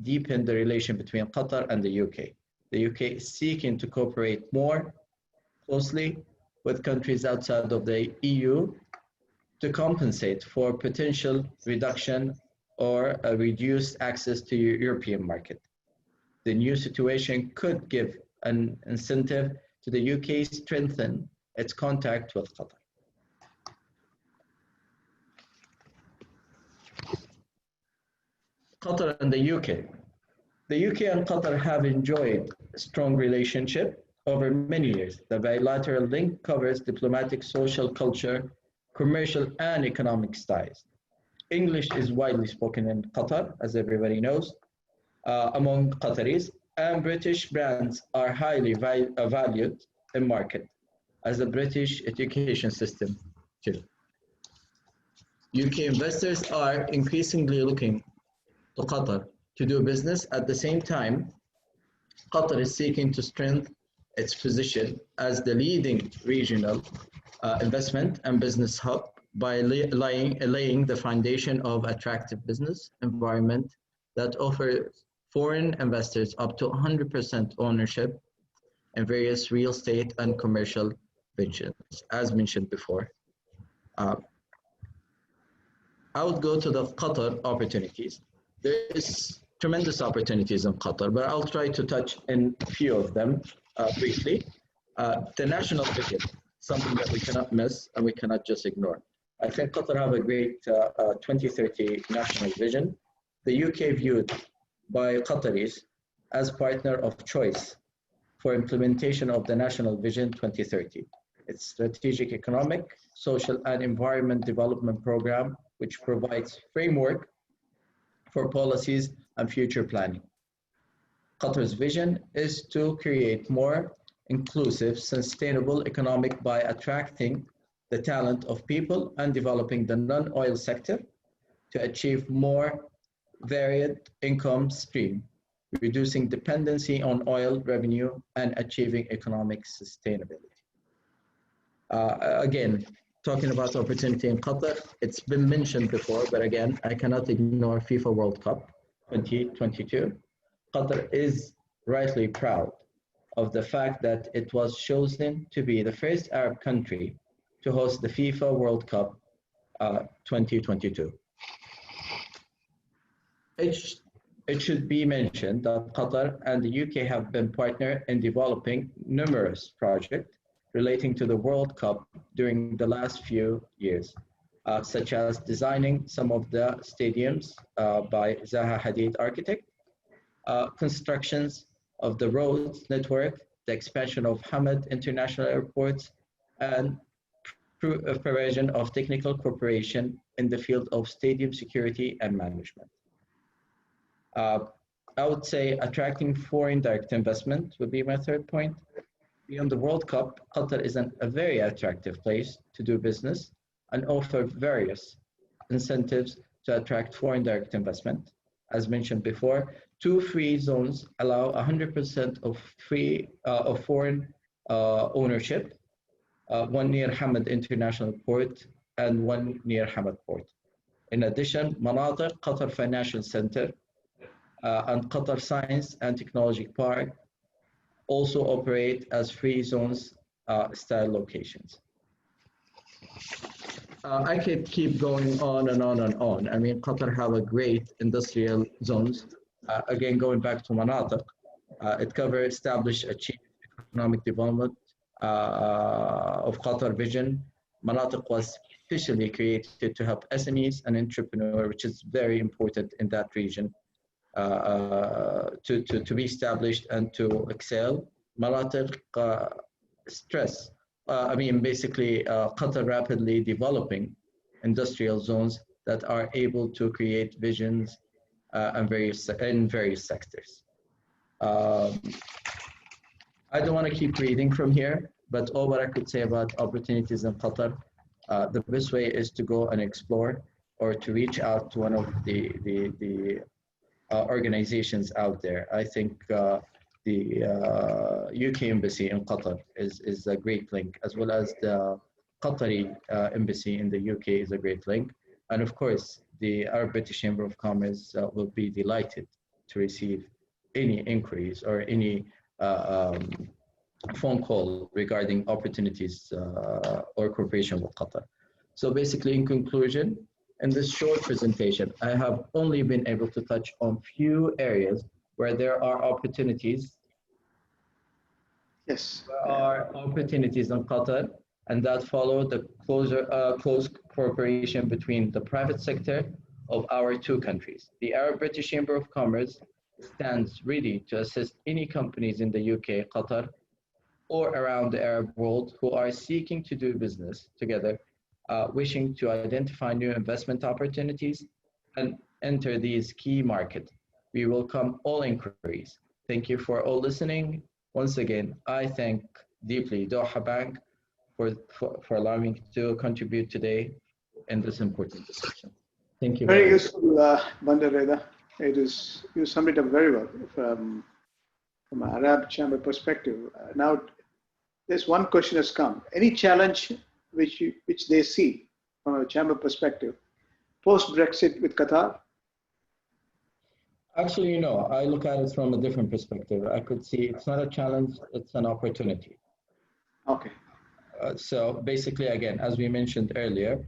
deepen the relation between Qatar and the UK. The UK is seeking to cooperate more closely with countries outside of the EU to compensate for potential reduction or a reduced access to the European market. The new situation could give an incentive to the UK to strengthen its contact with Qatar. Qatar and the UK. The UK and Qatar have enjoyed a strong relationship over many years. The bilateral link covers diplomatic, social, culture, commercial, and economic ties. English is widely spoken in Qatar, as everybody knows, among Qataris, and British brands are highly valued in market, as the British education system too. UK investors are increasingly looking to Qatar to do business. At the same time, Qatar is seeking to strengthen its position as the leading regional investment and business hub by laying the foundation of attractive business environment that offers foreign investors up to 100% ownership in various real estate and commercial ventures, as mentioned before. I would go to the Qatar opportunities. There is tremendous opportunities in Qatar, but I'll try to touch on a few of them briefly. The national vision, something that we cannot miss and we cannot just ignore. I think Qatar have a great 2030 national vision. The UK viewed by Qataris as partner of choice for implementation of the National Vision 2030. Its strategic economic, social, and environment development program, which provides framework for policies and future planning. Qatar's vision is to create more inclusive, sustainable economic by attracting the talent of people and developing the non-oil sector to achieve more varied income stream, reducing dependency on oil revenue and achieving economic sustainability. Again, talking about opportunity in Qatar, it's been mentioned before, but again, I cannot ignore FIFA World Cup 2022. Qatar is rightly proud of the fact that it was chosen to be the first Arab country to host the FIFA World Cup 2022. It should be mentioned that Qatar and the UK have been partnered in developing numerous projects relating to the World Cup during the last few years, such as designing some of the stadiums by Zaha Hadid Architect, constructions of the roads network, the expansion of Hamad International Airport, and provision of technical cooperation in the field of stadium security and management. I would say attracting foreign direct investment would be my third point. Beyond the World Cup, Qatar is a very attractive place to do business and offer various incentives to attract foreign direct investment. As mentioned before, 2 free zones allow 100% of foreign ownership, one near Hamad International Port and one near Hamad Port. In addition, Manatiq Qatar Financial Center and Qatar Science and Technology Park also operate as free zones style locations. I could keep going on and on and on. I mean, Qatar have a great industrial zones. Again, going back to Manatiq, it covers established, achieved economic development of Qatar vision. Manatiq was officially created to help SMEs and entrepreneurs, which is very important in that region. To be established and to excel. Manatiq stress, basically Qatar rapidly developing industrial zones that are able to create visions in various sectors. I don't want to keep reading from here, but all what I could say about opportunities in Qatar, the best way is to go and explore or to reach out to one of the organizations out there. I think the UK Embassy in Qatar is a great link, as well as the Qatari Embassy in the UK is a great link. And of course, the Arab British Chamber of Commerce will be delighted to receive any inquiries or any phone call regarding opportunities or cooperation with Qatar. So basically, in conclusion, in this short presentation, I have only been able to touch on few areas where there are opportunities. Yes. There are opportunities in Qatar, and that follow the close cooperation between the private sector of our 2 countries. The Arab British Chamber of Commerce stands ready to assist any companies in the UK, Qatar, or around the Arab world who are seeking to do business together, wishing to identify new investment opportunities and enter these key markets. We welcome all inquiries. Thank you for all listening. Once again, I thank deeply Doha Bank for allowing me to contribute today in this important discussion. Thank you. Very useful, Bandar Reda. You summed it up very well from an Arab Chamber perspective. Now, there's one question has come. Any challenge which they see from a Chamber perspective post-Brexit with Qatar? Actually, no, I look at it from a different perspective. I could see it's not a challenge, it's an opportunity. Okay. So basically, again, as we mentioned earlier,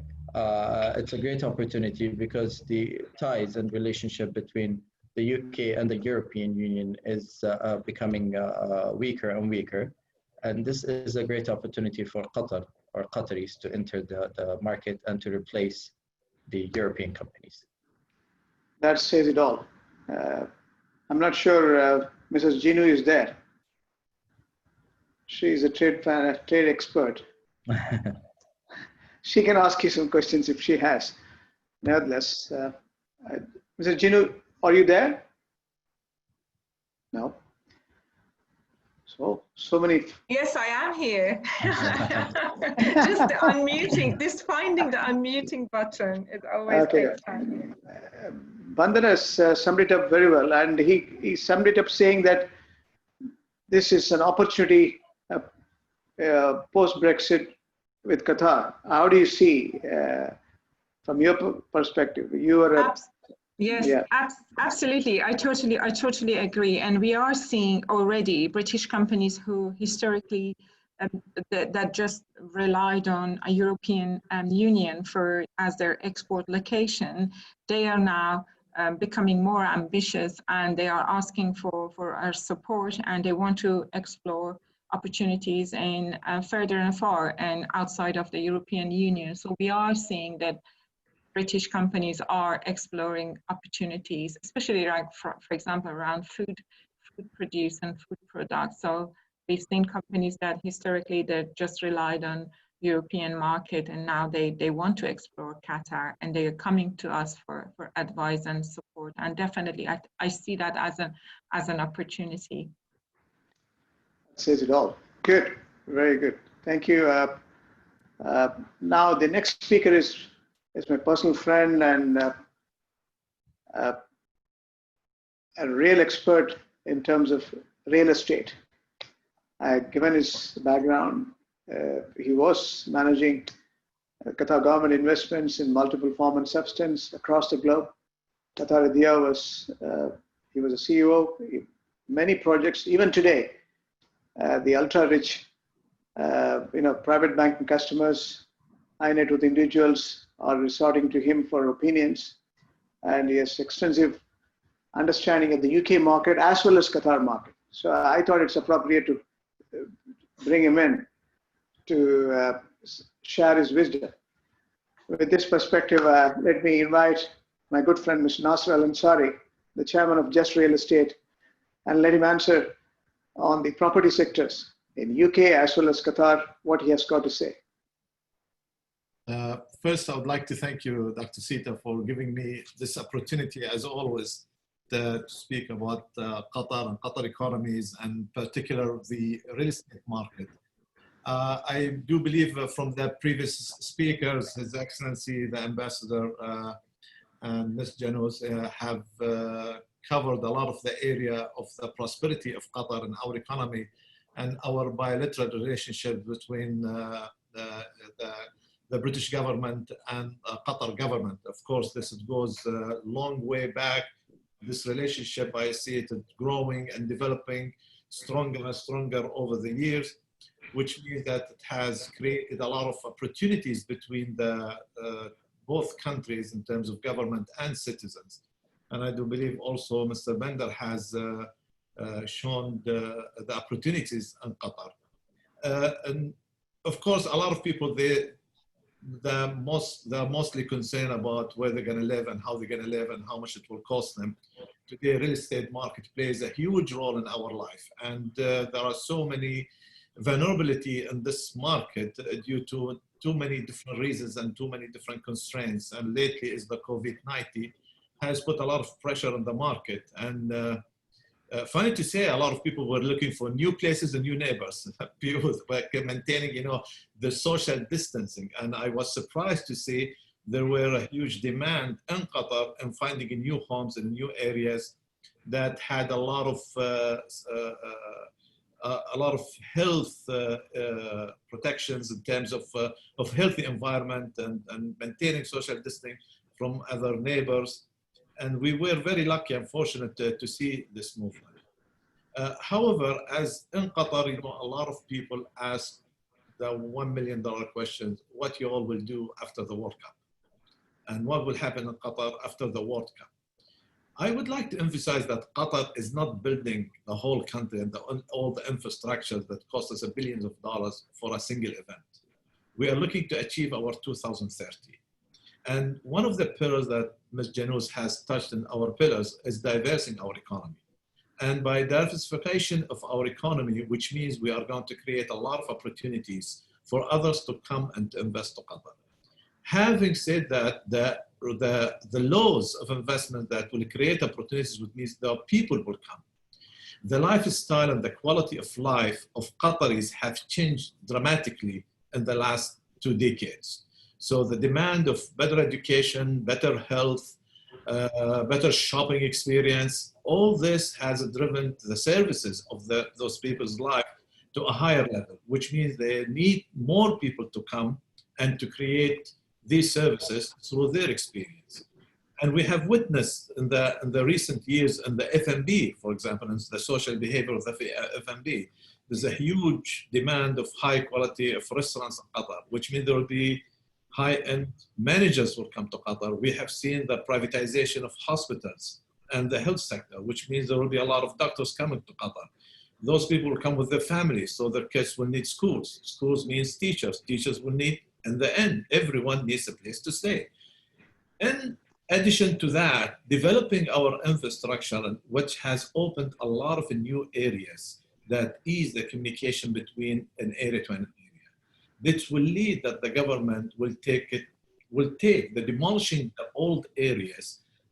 it's a great opportunity because the ties and relationship between the UK and the European Union is becoming weaker and weaker. And this is a great opportunity for Qatar or Qataris to enter the market and to replace the European companies. That says it all. I'm not sure Mrs. Jinu is there. She is a trade expert. She can ask you some questions if she has. Nevertheless, Mrs. Jinu, are you there? No. So many. Yes, I am here. Just the unmuting, finding the unmuting button is always takes time. Bandar has summed it up very well, and he summed it up saying that this is an opportunity post-Brexit with Qatar. How do you see from your perspective? You are Yes, yeah. Absolutely. I totally agree. And we are seeing already British companies who historically that just relied on a European Union as their export location. They are now becoming more ambitious, and they are asking for our support, and they want to explore opportunities in further and far and outside of the European Union. So we are seeing that British companies are exploring opportunities, especially like for example, around food produce and food products. So we've seen companies that historically that just relied on European market, and now they want to explore Qatar, and they are coming to us for advice and support. And definitely, I see that as an opportunity. That says it all. Good, very good. Thank you. Now the next speaker is my personal friend and a real expert in terms of real estate. Given his background, he was managing Qatar government investments in multiple form and substance across the globe. Qatar Idea he was a CEO, many projects. Even today, the ultra-rich, private banking customers, high net worth individuals are resorting to him for opinions, and he has extensive understanding of the UK market as well as Qatar market. So I thought it's appropriate to bring him in to share his wisdom. With this perspective, let me invite my good friend, Mr. Nasser Al-Ansari, the chairman of Just Real Estate, and let him answer on the property sectors in UK as well as Qatar, what he has got to say. First, I would like to thank you, Dr. Sita, for giving me this opportunity, as always, to speak about Qatar and Qatar economies, and particularly the real estate market. I do believe from the previous speakers, His Excellency, the Ambassador and Ms. Janos have covered a lot of the area of the prosperity of Qatar and our economy and our bilateral relationship between the British government and Qatar government. Of course, this goes a long way back. This relationship, I see it growing and developing stronger and stronger over the years, which means that it has created a lot of opportunities between the both countries in terms of government and citizens. And I do believe also Mr. Bender has shown the opportunities in Qatar. And of course, a lot of people, they're mostly concerned about where they're going to live and how they're going to live and how much it will cost them. Today, real estate market plays a huge role in our life. And there are so many vulnerability in this market due to too many different reasons and too many different constraints. And lately is the COVID-19 has put a lot of pressure on the market. And funny to say, a lot of people were looking for new places and new neighbors. People were maintaining, the social distancing. And I was surprised to see there were a huge demand in Qatar and finding new homes in new areas that had a lot of health protections in terms of healthy environment and maintaining social distancing from other neighbors. And we were very lucky and fortunate to see this movement. However, as in Qatar, a lot of people ask the $1 million question, what you all will do after the World Cup? And what will happen in Qatar after the World Cup? I would like to emphasize that Qatar is not building the whole country and all the infrastructure that cost us billions of dollars for a single event. We are looking to achieve our 2030. And one of the pillars that Ms. Janous has touched in our pillars is diversifying our economy. And by diversification of our economy, which means we are going to create a lot of opportunities for others to come and to invest to Qatar. Having said that, the laws of investment that will create opportunities, which means the people will come. The lifestyle and the quality of life of Qataris have changed dramatically in the last 2 decades. So the demand of better education, better health, better shopping experience, all this has driven the services of those people's life to a higher level, which means they need more people to come and to create these services through their experience. And we have witnessed in the recent years in the F&B, for example, in the social behavior of the F&B, there's a huge demand of high quality of restaurants in Qatar, which means there will be high-end managers will come to Qatar. We have seen the privatization of hospitals and the health sector, which means there will be a lot of doctors coming to Qatar. Those people will come with their families, so their kids will need schools. Schools means teachers. Teachers will need, in the end, everyone needs a place to stay. In addition to that, developing our infrastructure, which has opened a lot of new areas that ease the communication between an area to an area. This will lead that the government will take the demolishing the old areas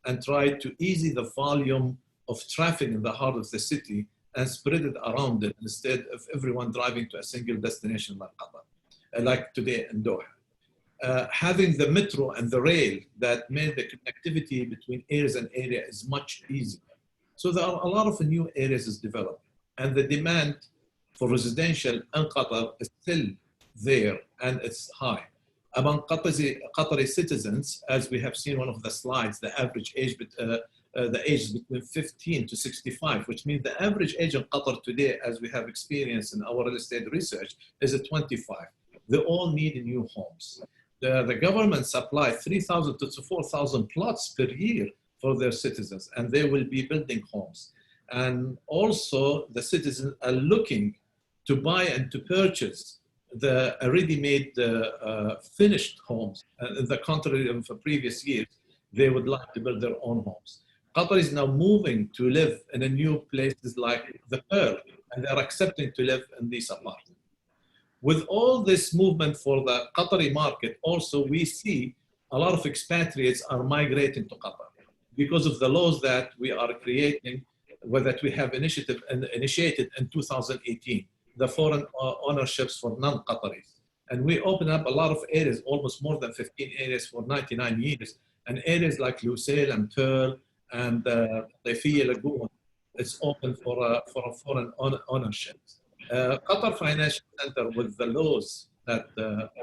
and try to ease the volume of traffic in the heart of the city and spread it around it instead of everyone driving to a single destination like Qatar, like today in Doha. Having the metro and the rail that made the connectivity between areas and area is much easier. So there are a lot of new areas is developing, and the demand for residential in Qatar is still there and it's high. Among Qatari citizens, as we have seen one of the slides, the average age, the age is between 15 to 65, which means the average age in Qatar today, as we have experienced in our real estate research, is at 25. They all need new homes. The government supply 3,000 to 4,000 plots per year for their citizens, and they will be building homes. And also the citizens are looking to buy and to purchase the ready-made finished homes. In the contrary of the previous years, they would like to build their own homes. Qatar is now moving to live in a new places like the Pearl, and they're accepting to live in these apartments. With all this movement for the Qatari market, also we see a lot of expatriates are migrating to Qatar because of the laws that we are creating, that we have initiated in 2018, the foreign ownerships for non-Qataris. And we open up a lot of areas, almost more than 15 areas for 99 years, and areas like Lusail and Pearl and Taifiya Lagoon, it's open for foreign ownerships. Qatar Financial Center, with the laws that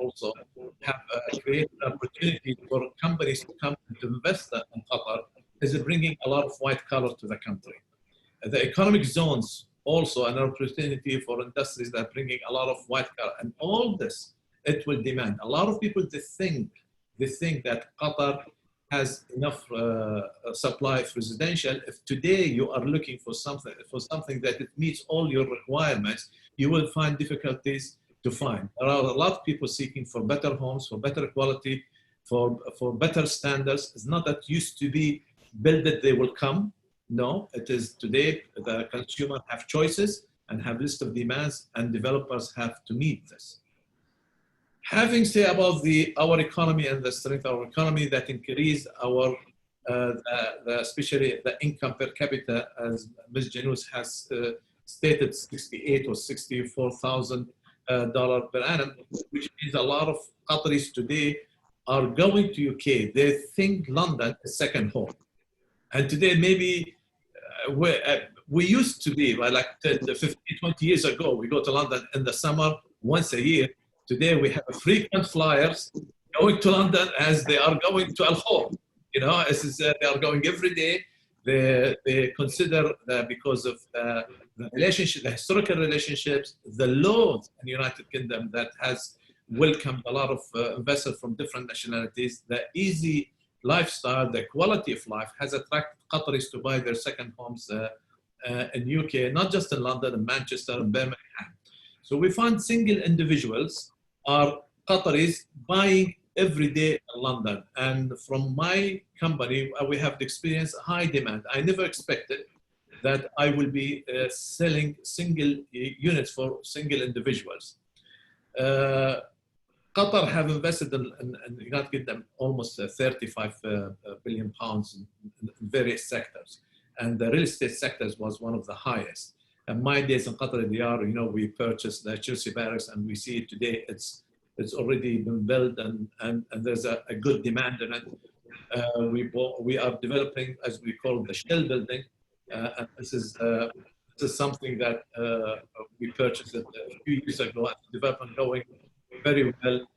also have created opportunities for companies to come to invest in Qatar, is bringing a lot of white collar to the country. The economic zones also an opportunity for industries that are bringing a lot of white collar, and all this it will demand. A lot of people they think that Qatar has enough supply of residential. If today you are looking for something that it meets all your requirements, you will find difficulties to find. There are a lot of people seeking for better homes, for better quality, for better standards. It's not that used to be build it, they will come. No, it is today the consumer have choices and have list of demands, and developers have to meet this. Having said about our economy and the strength of our economy that increase our, especially the income per capita, as Ms. Janous has stated, $68,000 or $64,000 per annum, which means a lot of Qataris today are going to UK. They think London is second home. And today maybe we used to be, like 15, 20 years ago, we go to London in the summer once a year. Today we have frequent flyers going to London as they are going to Al Khor. You know, they are going every day. They consider that because of the relationship, the historical relationships, the laws in the United Kingdom that has welcomed a lot of investors from different nationalities, the easy lifestyle, the quality of life has attracted Qataris to buy their second homes in UK, not just in London, in Manchester, and Birmingham. So we find single individuals are Qataris buying every day in London. And from my company, we have experienced high demand. I never expected that I will be selling single units for single individuals. Qatar have invested in the United Kingdom almost 35 billion pounds in various sectors. And the real estate sectors was one of the highest. And my days in Qatar, you know, we purchased the Chelsea Barracks, and we see today it's already been built, and there's a good demand in it. We are developing, as we call the shell building, and this is something that we purchased a few years ago, and the development going very well.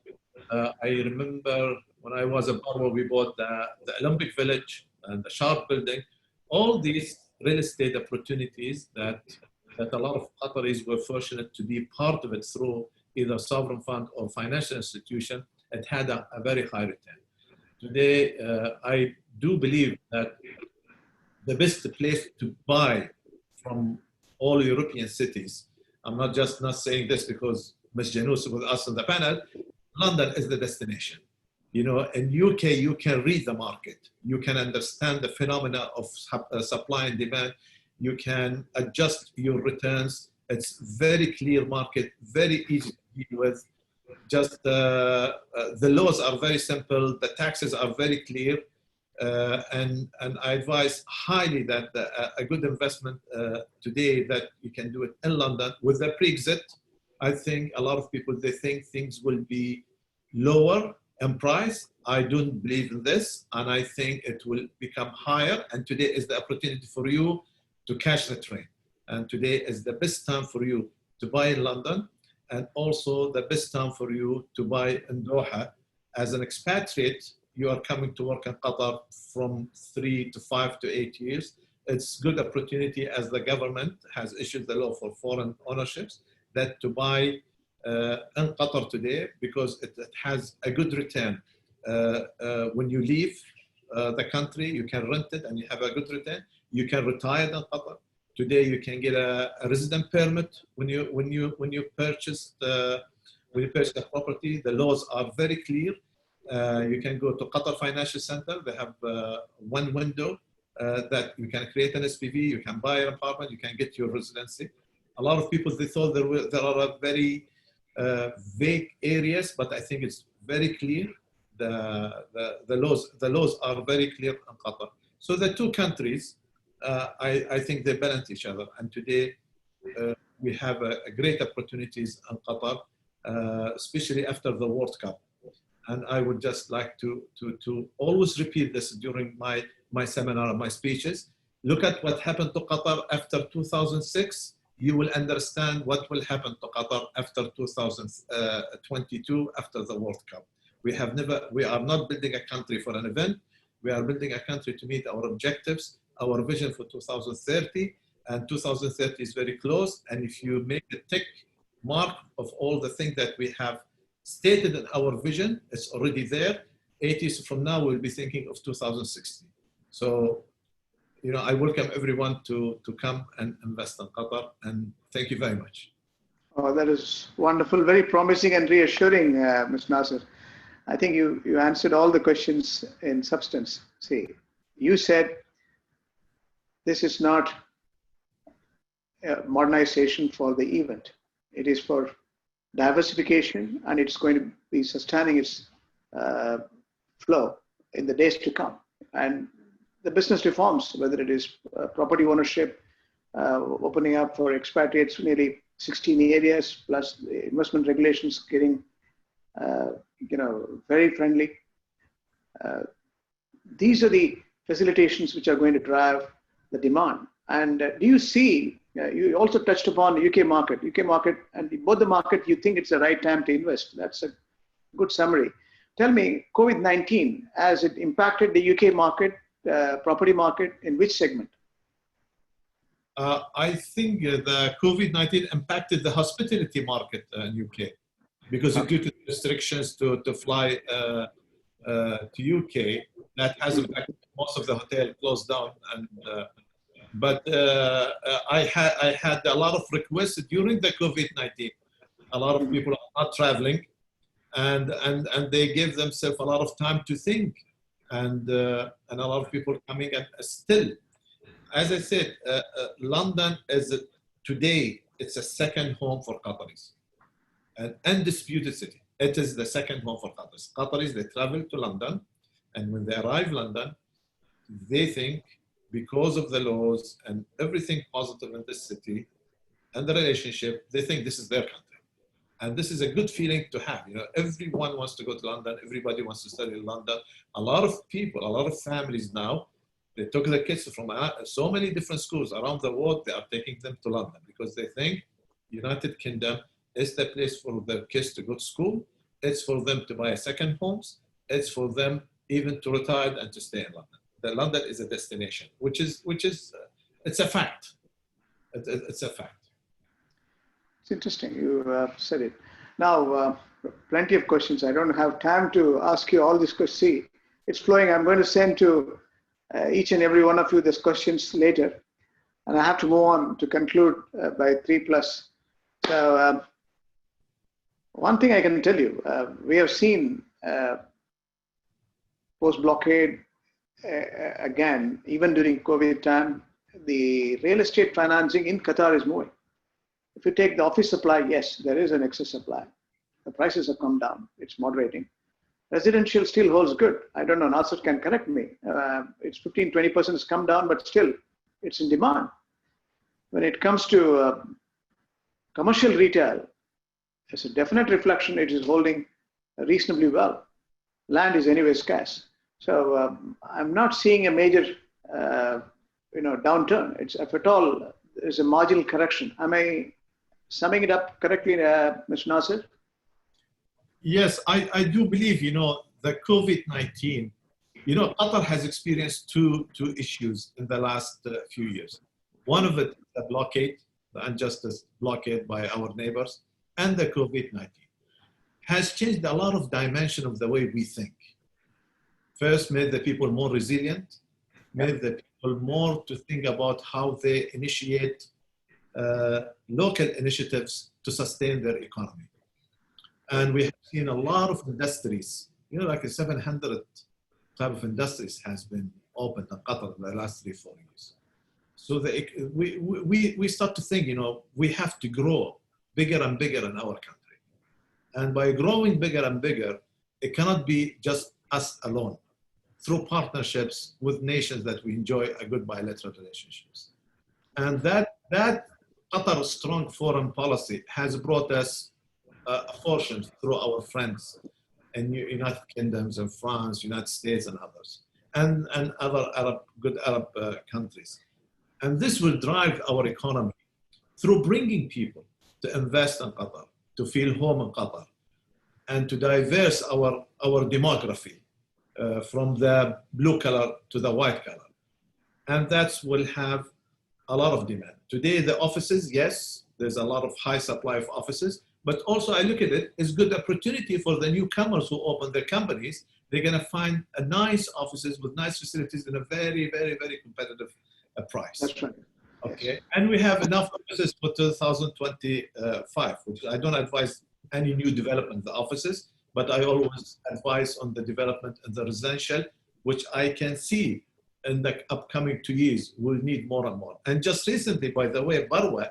I remember when I was a barber, we bought the Olympic Village and the Sharp building. All these real estate opportunities that a lot of Qataris were fortunate to be part of it through either sovereign fund or financial institution. it had a very high return. Today, I do believe that the best place to buy from all European cities, I'm not saying this because Ms. Janus was us on the panel, London is the destination. You know, in UK, you can read the market. You can understand the phenomena of supply and demand. You can adjust your returns. It's very clear market, very easy to deal with. Just the laws are very simple. The taxes are very clear. And I advise highly that a good investment today that you can do it in London with the pre-exit. I think a lot of people, they think things will be lower in price. I don't believe in this, and I think it will become higher. And today is the opportunity for you to catch the train. And today is the best time for you to buy in London, and also the best time for you to buy in Doha. As an expatriate, you are coming to work in Qatar from 3 to 5 to 8 years. It's good opportunity as the government has issued the law for foreign ownerships that to buy in Qatar today, because it has a good return. When you leave the country, you can rent it and you have a good return. You can retire in Qatar. Today, you can get a resident permit when you purchase a property. The laws are very clear. You can go to Qatar Financial Center. They have one window that you can create an SPV, you can buy an apartment, you can get your residency. A lot of people, they thought there are very vague areas, but I think it's very clear. The laws are very clear in Qatar. So the two countries, I think they balance each other. And today we have a great opportunities in Qatar, especially after the World Cup. And I would just like to always repeat this during my seminar and my speeches. Look at what happened to Qatar after 2006. You will understand what will happen to Qatar after 2022, after the World Cup. We are not building a country for an event. We are building a country to meet our objectives, our vision for 2030, and 2030 is very close. And if you make a tick mark of all the things that we have stated in our vision, it's already there. 8 years from now, we'll be thinking of 2060. So, you know, I welcome everyone to come and invest in Qatar, and thank you very much. Oh, that is wonderful, very promising and reassuring, Ms. Nasser. I think you answered all the questions in substance. See, you said this is not a modernization for the event. It is for diversification, and it's going to be sustaining its flow in the days to come. And the business reforms, whether it is property ownership, opening up for expatriates, nearly 16 areas, plus the investment regulations getting, very friendly. These are the facilitations which are going to drive the demand. And do you see, you also touched upon the UK market, and both the market, you think it's the right time to invest. That's a good summary. Tell me, COVID-19, has it impacted the UK market, property market, in which segment? I think the COVID-19 impacted the hospitality market in UK, because due to restrictions to fly to UK, that has impacted most of the hotel closed down. And but I had a lot of requests during the COVID-19. A lot of people are not traveling, and they gave themselves a lot of time to think, and a lot of people coming. And still, as I said, London is today, it's a second home for Qataris, an undisputed city. It is the second home for Qataris. Qataris, they travel to London, and when they arrive in London, they think, because of the laws and everything positive in this city and the relationship, they think this is their country. And this is a good feeling to have. You know, everyone wants to go to London. Everybody wants to study in London. A lot of people, a lot of families now, they took their kids from so many different schools around the world. They are taking them to London because they think United Kingdom is the place for their kids to go to school. It's for them to buy a second homes. It's for them even to retire and to stay in London. That London is a destination, which is it's a fact. It's a fact. It's interesting you said it. Now, plenty of questions. I don't have time to ask you all these questions. See, it's flowing. I'm going to send to each and every one of you these questions later. And I have to move on to conclude by 3+. So one thing I can tell you, we have seen post-blockade, again, even during COVID time, the real estate financing in Qatar is moving. If you take the office supply, yes, there is an excess supply. The prices have come down. It's moderating. Residential still holds good. I don't know, Nasser can correct me. It's 15-20% has come down, but still it's in demand. When it comes to commercial retail, it's a definite reflection. It is holding reasonably well. Land is anyway scarce. So I'm not seeing a major downturn. It's, if at all, there's a marginal correction. Am I summing it up correctly, Mr. Nasser? Yes, I do believe, the COVID-19, Qatar has experienced two issues in the last few years. One of it is the blockade, the unjust blockade by our neighbors, and the COVID-19 has changed a lot of dimension of the way we think. First, made the people more resilient, made the people more to think about how they initiate local initiatives to sustain their economy. And we have seen a lot of industries, like 700 type of industries has been opened in Qatar in the last 3-4 years. So we start to think, we have to grow bigger and bigger in our country. And by growing bigger and bigger, it cannot be just us alone. Through partnerships with nations that we enjoy a good bilateral relationships. And that Qatar's strong foreign policy has brought us fortunes through our friends in United Kingdoms and France, United States and others, and other good Arab countries. And this will drive our economy through bringing people to invest in Qatar, to feel home in Qatar, and to diverse our demography from the blue color to the white color. And that will have a lot of demand. Today, the offices, yes, there's a lot of high supply of offices, but also I look at it as good opportunity for the newcomers who open their companies. They're going to find a nice offices with nice facilities in a very, very, very competitive price. That's right. Okay, yes. And we have enough offices for 2025, which I don't advise any new development of the offices, but I always advise on the development of the residential, which I can see in the upcoming 2 years will need more and more. And just recently, by the way, Barwa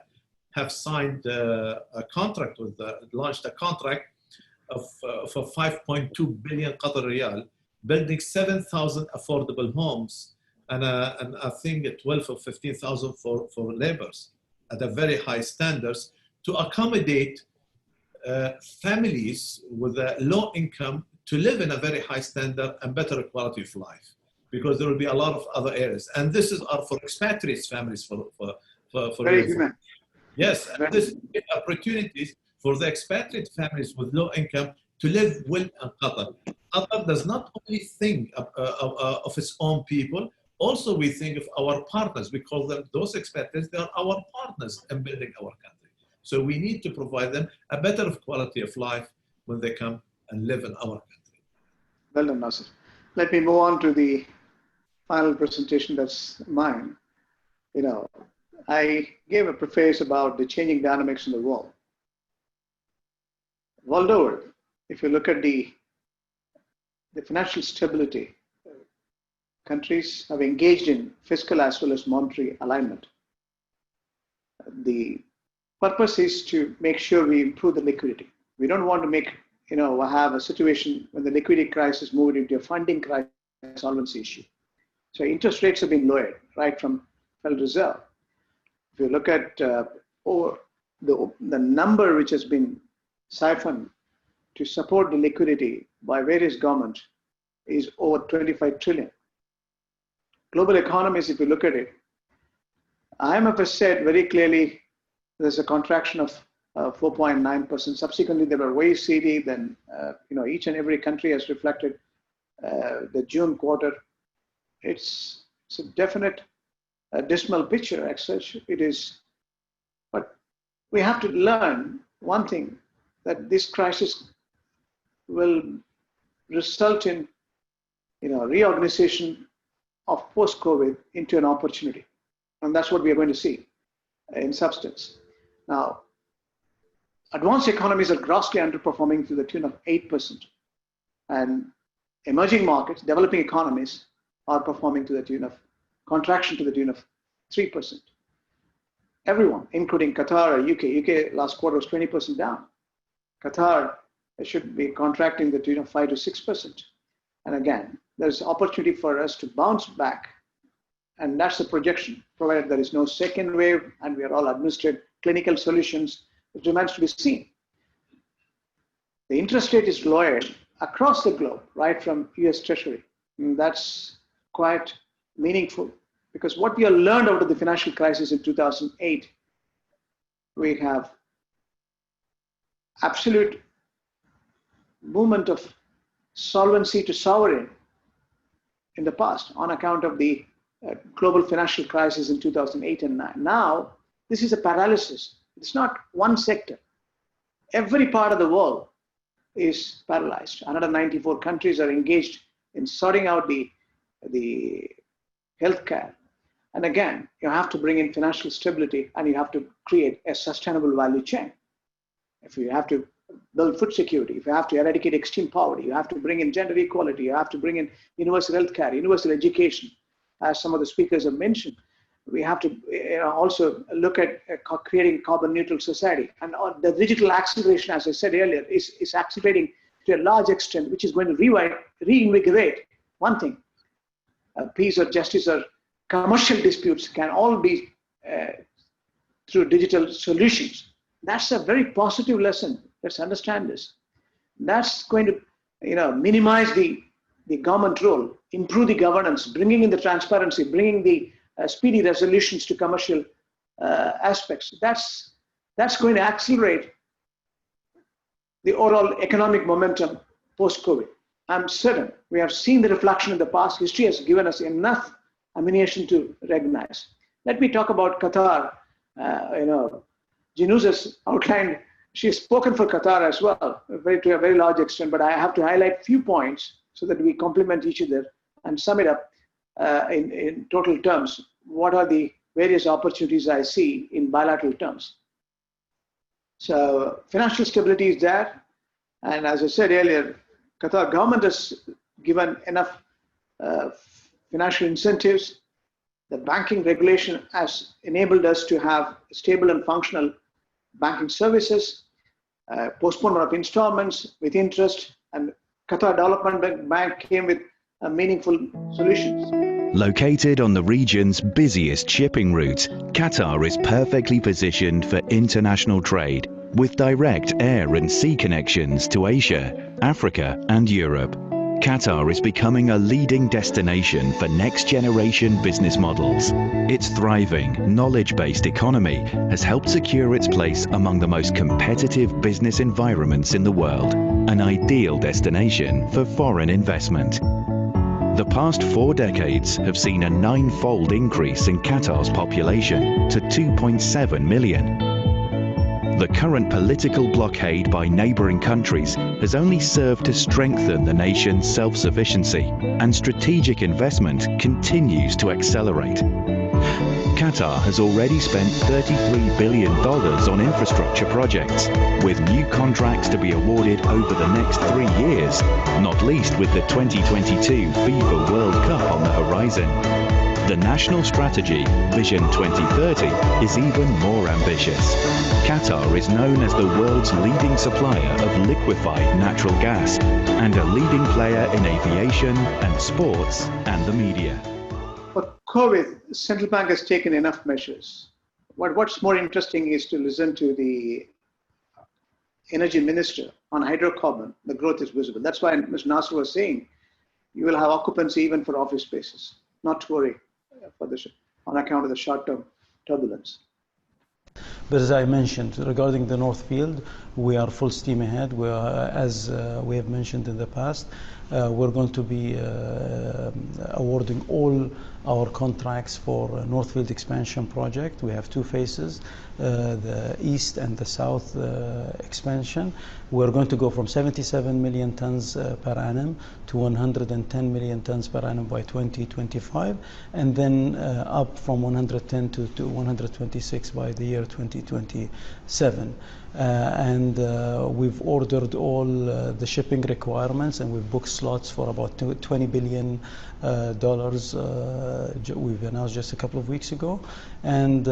have signed a contract launched a contract for 5.2 billion Qatar riyal, building 7,000 affordable homes and I think 12 or 15,000 for laborers at a very high standards to accommodate families with a low income to live in a very high standard and better quality of life, because there will be a lot of other areas. And this is for expatriates families for very human. Yes, and this is opportunities for the expatriate families with low income to live well in Qatar. Qatar does not only think of its own people, also we think of our partners. We call them those expatriates, they are our partners in building our country. So we need to provide them a better quality of life when they come and live in our country. Well done, Nasser. Let me move on to the final presentation, that's mine. I gave a preface about the changing dynamics in the world. World over, if you look at the financial stability, countries have engaged in fiscal as well as monetary alignment. The purpose is to make sure we improve the liquidity. We don't want to have a situation when the liquidity crisis moved into a funding crisis, solvency issue. So interest rates have been lowered right from Federal Reserve. If you look at the number which has been siphoned to support the liquidity by various governments is over 25 trillion. Global economies, if you look at it, IMF has said very clearly there's a contraction of 4.9%. Subsequently, there were OECD. Then each and every country has reflected the June quarter. It's a definite dismal picture as such. It is, but we have to learn one thing. that this crisis will result in reorganization of post-COVID into an opportunity. And that's what we are going to see in substance. Now, advanced economies are grossly underperforming to the tune of 8%. And emerging markets, developing economies, are performing to the tune of contraction to the tune of 3%. Everyone, including Qatar or UK last quarter was 20% down. Qatar should be contracting the tune of 5 to 6%. And again, there's opportunity for us to bounce back. And that's the projection, provided there is no second wave and we are all administered clinical solutions, which remains to be seen. The interest rate is lowered across the globe, right from US Treasury. And that's quite meaningful, because what we have learned out of the financial crisis in 2008, we have absolute movement of solvency to sovereign in the past on account of the global financial crisis in 2008 and 9. Now, this is a paralysis. It's not one sector. Every part of the world is paralyzed. 194 countries are engaged in sorting out the healthcare. And again, you have to bring in financial stability and you have to create a sustainable value chain. If you have to build food security, if you have to eradicate extreme poverty, you have to bring in gender equality, you have to bring in universal healthcare, universal education, as some of the speakers have mentioned. We have to also look at creating carbon neutral society. And the digital acceleration, as I said earlier, is accelerating to a large extent, which is going to reinvigorate one thing. Peace or justice or commercial disputes can all be through digital solutions. That's a very positive lesson. Let's understand this. That's going to minimize the government role, improve the governance, bringing in the transparency, bringing the speedy resolutions to commercial aspects. That's going to accelerate the overall economic momentum post-COVID. I'm certain we have seen the reflection in the past. History has given us enough ammunition to recognize. Let me talk about Qatar. Jinus has outlined, she's spoken for Qatar as well, to a very large extent, but I have to highlight a few points so that we complement each other and sum it up in total terms. What are the various opportunities I see in bilateral terms? So financial stability is there. And as I said earlier, Qatar government has given enough financial incentives. The banking regulation has enabled us to have stable and functional banking services, postponement of installments with interest, and Qatar Development Bank came with meaningful solutions. Located on the region's busiest shipping route, Qatar is perfectly positioned for international trade, with direct air and sea connections to Asia, Africa and Europe. Qatar is becoming a leading destination for next-generation business models. Its thriving, knowledge-based economy has helped secure its place among the most competitive business environments in the world, an ideal destination for foreign investment. The past 4 decades have seen a 9-fold increase in Qatar's population to 2.7 million. The current political blockade by neighboring countries has only served to strengthen the nation's self-sufficiency, and strategic investment continues to accelerate. Qatar has already spent $33 billion on infrastructure projects, with new contracts to be awarded over the next 3 years, not least with the 2022 FIFA World Cup on the horizon. The national strategy, Vision 2030, is even more ambitious. Qatar is known as the world's leading supplier of liquefied natural gas and a leading player in aviation and sports and the media. For COVID, the central bank has taken enough measures. What's more interesting is to listen to the energy minister on hydrocarbon. The growth is visible. That's why Mr. Nasser was saying you will have occupancy even for office spaces. Not to worry for this, on account of the short-term turbulence. But as I mentioned, regarding the North Field, we are full steam ahead. We are, as we have mentioned in the past, we're going to be awarding all our contracts for Northfield expansion project. We have two phases, the east and the south expansion. We're going to go from 77 million tons per annum to 110 million tons per annum by 2025, and then up from 110 to 126 by the year 2027. We've ordered all the shipping requirements, and we've booked slots for about $20 billion. We've announced just a couple of weeks ago, and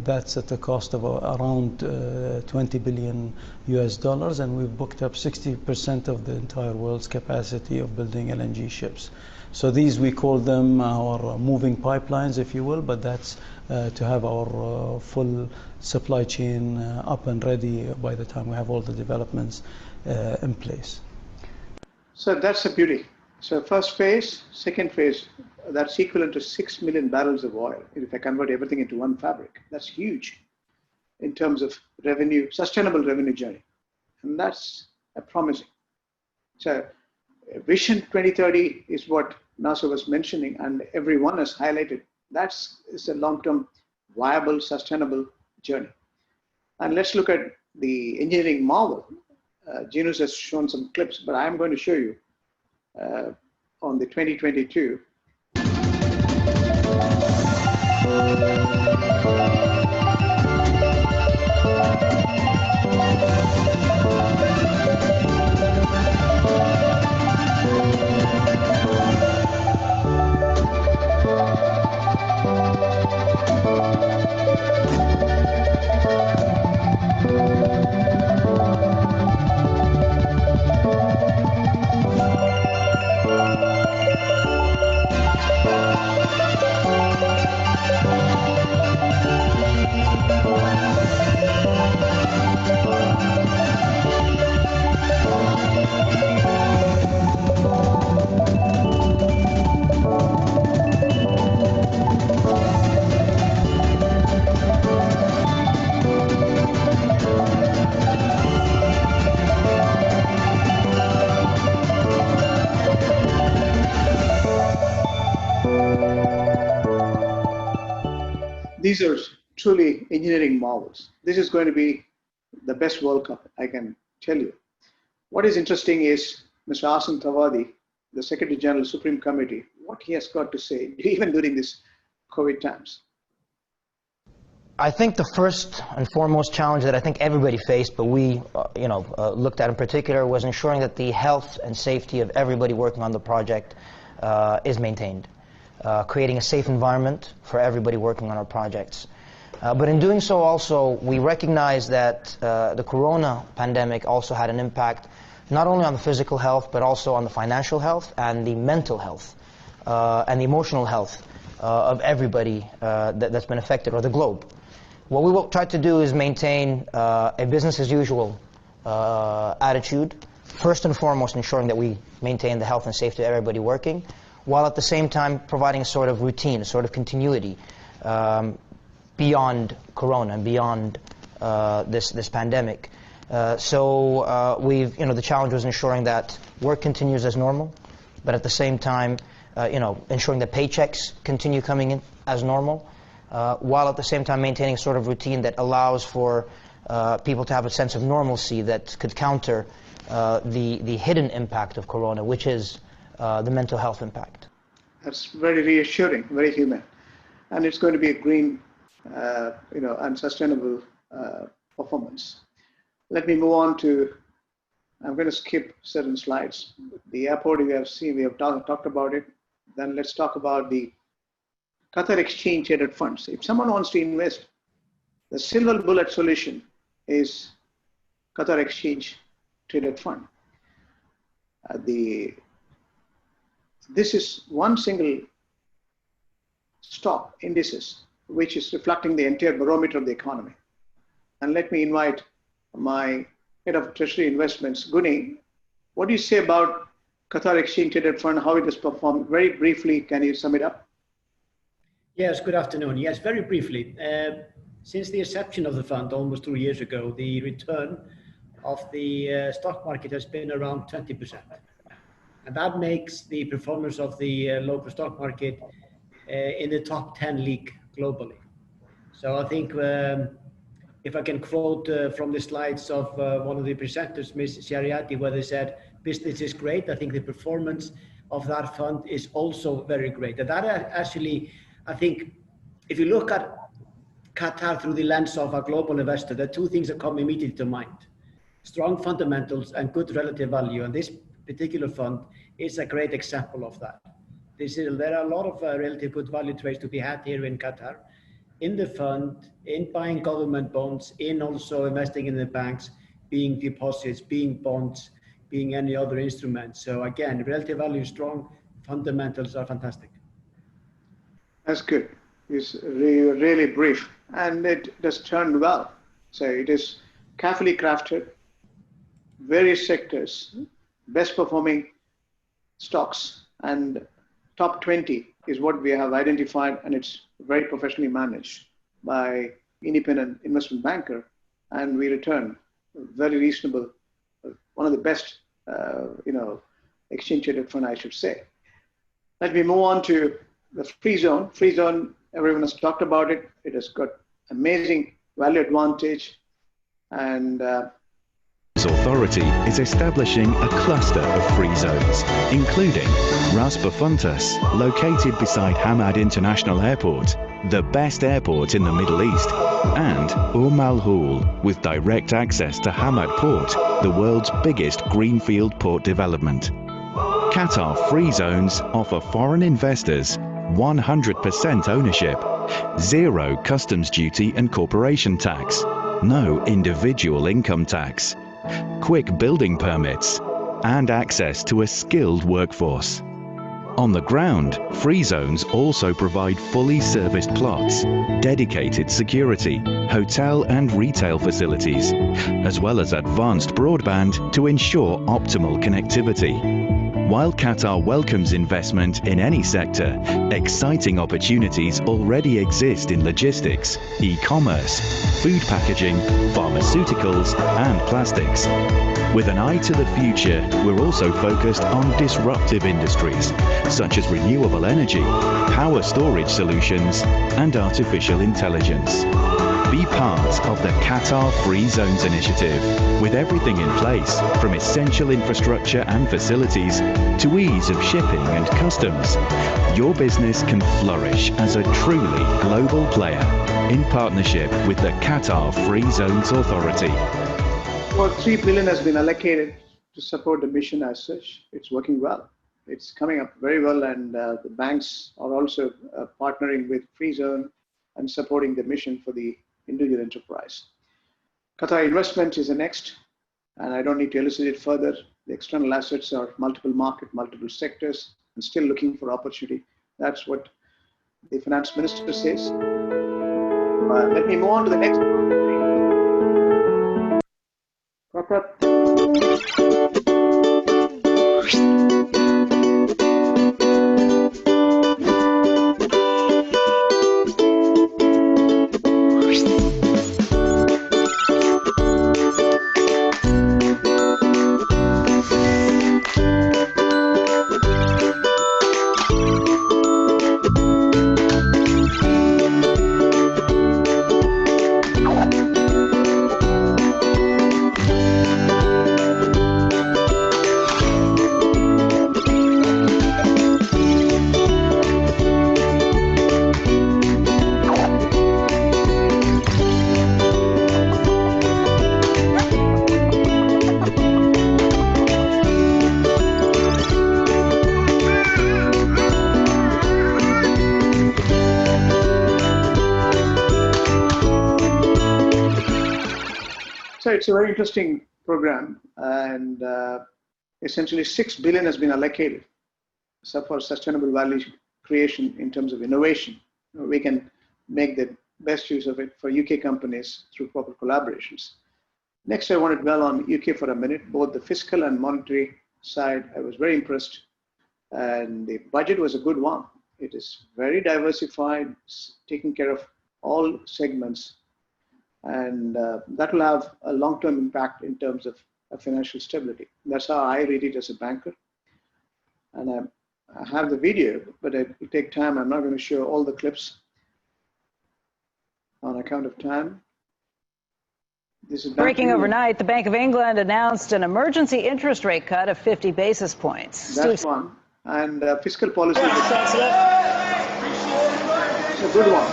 that's at the cost of around $20 billion US, and we've booked up 60% of the entire world's capacity of building LNG ships. So these, we call them our moving pipelines, if you will, but that's to have our full supply chain up and ready by the time we have all the developments in place. So that's the beauty. So first phase, second phase, that's equivalent to 6 million barrels of oil. If I convert everything into one fabric, that's huge in terms of revenue, sustainable revenue journey. And that's promising. So Vision 2030 is what NASA was mentioning, and everyone has highlighted. That's a long-term viable, sustainable journey. And let's look at the engineering marvel. Genus has shown some clips, but I'm going to show you on the 2022. These are truly engineering marvels. This is going to be the best World Cup, I can tell you. What is interesting is Mr. Asim Tawadi, the Secretary General Supreme Committee, what he has got to say, even during this COVID times. I think the first and foremost challenge that I think everybody faced, but we looked at in particular, was ensuring that the health and safety of everybody working on the project is maintained. Creating a safe environment for everybody working on our projects. But in doing so also, we recognize that the corona pandemic also had an impact not only on the physical health, but also on the financial health and the mental health and the emotional health of everybody that's been affected, or the globe. What we will try to do is maintain a business as usual attitude, first and foremost ensuring that we maintain the health and safety of everybody working, while at the same time providing a sort of routine, a sort of continuity beyond Corona and beyond this pandemic. The challenge was ensuring that work continues as normal, but at the same time, ensuring that paychecks continue coming in as normal, while at the same time maintaining a sort of routine that allows for people to have a sense of normalcy that could counter the hidden impact of Corona, which is the mental health impact. That's very reassuring, very human. And it's going to be a green, and sustainable performance. Let me move on to, I'm going to skip certain slides. The airport we have seen, we have talked about it. Then let's talk about the Qatar Exchange Traded Funds. If someone wants to invest, the silver bullet solution is Qatar Exchange Traded Fund. This is one single stock indices which is reflecting the entire barometer of the economy. And let me invite my head of treasury investments, Guni. What do you say about Qatar Exchange Traded Fund, how it has performed? Very briefly, can you sum it up? Yes, good afternoon. Yes, very briefly. Since the inception of the fund almost 2 years ago, the return of the stock market has been around 20%. And that makes the performance of the local stock market in the top 10 league globally. So I think if I can quote from the slides of one of the presenters, Ms. Shariati, where they said, business is great. I think the performance of that fund is also very great. And that actually, I think, if you look at Qatar through the lens of a global investor, there are two things that come immediately to mind: strong fundamentals and good relative value. And this particular fund is a great example of that. There are a lot of relative good value trades to be had here in Qatar, in the fund, in buying government bonds, in also investing in the banks, being deposits, being bonds, being any other instrument. So again, relative value is strong, fundamentals are fantastic. That's good. It's really brief, and it does turn well. So it is carefully crafted, various sectors, best performing stocks, and top 20 is what we have identified, and it's very professionally managed by independent investment banker, and we return very reasonable, one of the best, exchange traded fund, I should say. Let me move on to the free zone. Free zone, everyone has talked about it. It has got amazing value advantage, and Authority is establishing a cluster of free zones, including Ras Bafuntas, located beside Hamad International Airport, the best airport in the Middle East, and Al Hul, with direct access to Hamad Port, the world's biggest greenfield port development. Qatar free zones offer foreign investors 100% ownership, zero customs duty and corporation tax, no individual income tax, quick building permits, and access to a skilled workforce. On the ground, free zones also provide fully serviced plots, dedicated security, hotel and retail facilities, as well as advanced broadband to ensure optimal connectivity. While Qatar welcomes investment in any sector, exciting opportunities already exist in logistics, e-commerce, food packaging, pharmaceuticals, and plastics. With an eye to the future, we're also focused on disruptive industries, such as renewable energy, power storage solutions, and artificial intelligence. Be part of the Qatar Free Zones initiative, with everything in place, from essential infrastructure and facilities to ease of shipping and customs. Your business can flourish as a truly global player in partnership with the Qatar Free Zones Authority. About 3 billion has been allocated to support the mission as such. It's working well. It's coming up very well, and the banks are also partnering with Free Zone and supporting the mission for the individual enterprise. Qatar investment is the next, and I don't need to elucidate further. The external assets are multiple market, multiple sectors, and still looking for opportunity. That's what the finance minister says. Let me move on to the next one. So it's a very interesting program, and essentially 6 billion has been allocated for sustainable value creation in terms of innovation. We can make the best use of it for UK companies through proper collaborations. Next, I want to dwell on UK for a minute, both the fiscal and monetary side. I was very impressed, and the budget was a good one. It is very diversified, taking care of all segments, and that will have a long-term impact in terms of financial stability. That's how I read it as a banker, and I'm I have the video, but it will take time. I'm not going to show all the clips on account of time. This is breaking overnight. The Bank of England announced an emergency interest rate cut of 50 basis points. That's one. And fiscal policy is a good one.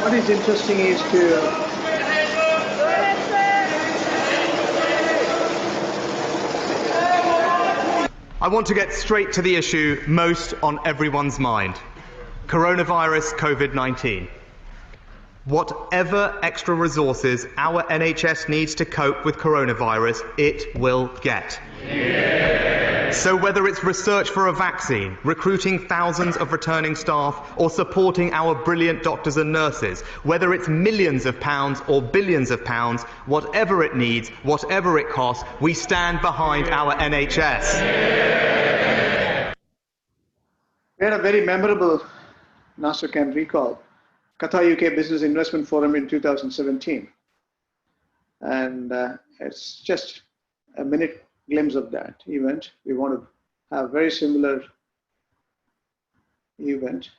What is interesting is I want to get straight to the issue most on everyone's mind. Coronavirus COVID-19. Whatever extra resources our NHS needs to cope with coronavirus, it will get. So whether it's research for a vaccine, recruiting thousands of returning staff, or supporting our brilliant doctors and nurses, whether it's millions of pounds or billions of pounds, whatever it needs, whatever it costs, we stand behind our NHS. We had a very memorable, Nasser can recall, Qatar UK Business Investment Forum in 2017. And it's just a minute glimpse of that event. We want to have a very similar event.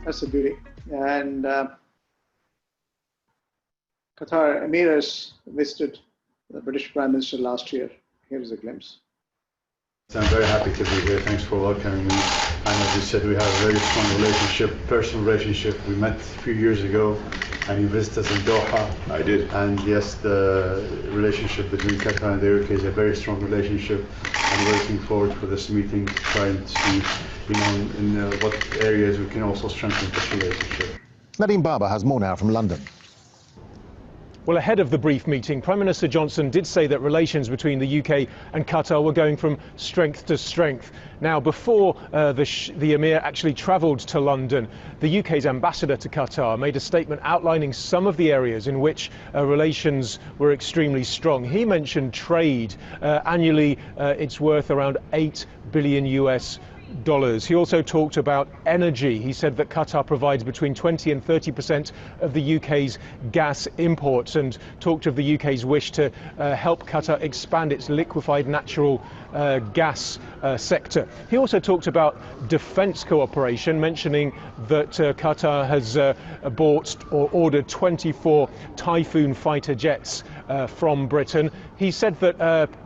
That's a beauty. And Qatar Emirs visited the British Prime Minister last year. Here is a glimpse. I'm very happy to be here. Thanks for welcoming me. And as you said, we have a very strong relationship, personal relationship. We met a few years ago and you visited us in Doha. I did. And yes, the relationship between Qatar and the UK is a very strong relationship. I'm looking forward for this meeting to try and see, in what areas we can also strengthen this relationship. Nadeem Barber has more now from London. Well, ahead of the brief meeting, Prime Minister Johnson did say that relations between the UK and Qatar were going from strength to strength. Now, before the Emir actually travelled to London, the UK's ambassador to Qatar made a statement outlining some of the areas in which relations were extremely strong. He mentioned trade. Annually, it's worth around $8 billion US. He also talked about energy. He said that Qatar provides between 20 and 30% of the UK's gas imports, and talked of the UK's wish to help Qatar expand its liquefied natural gas sector. He also talked about defence cooperation, mentioning that Qatar has bought or ordered 24 Typhoon fighter jets from Britain. He said that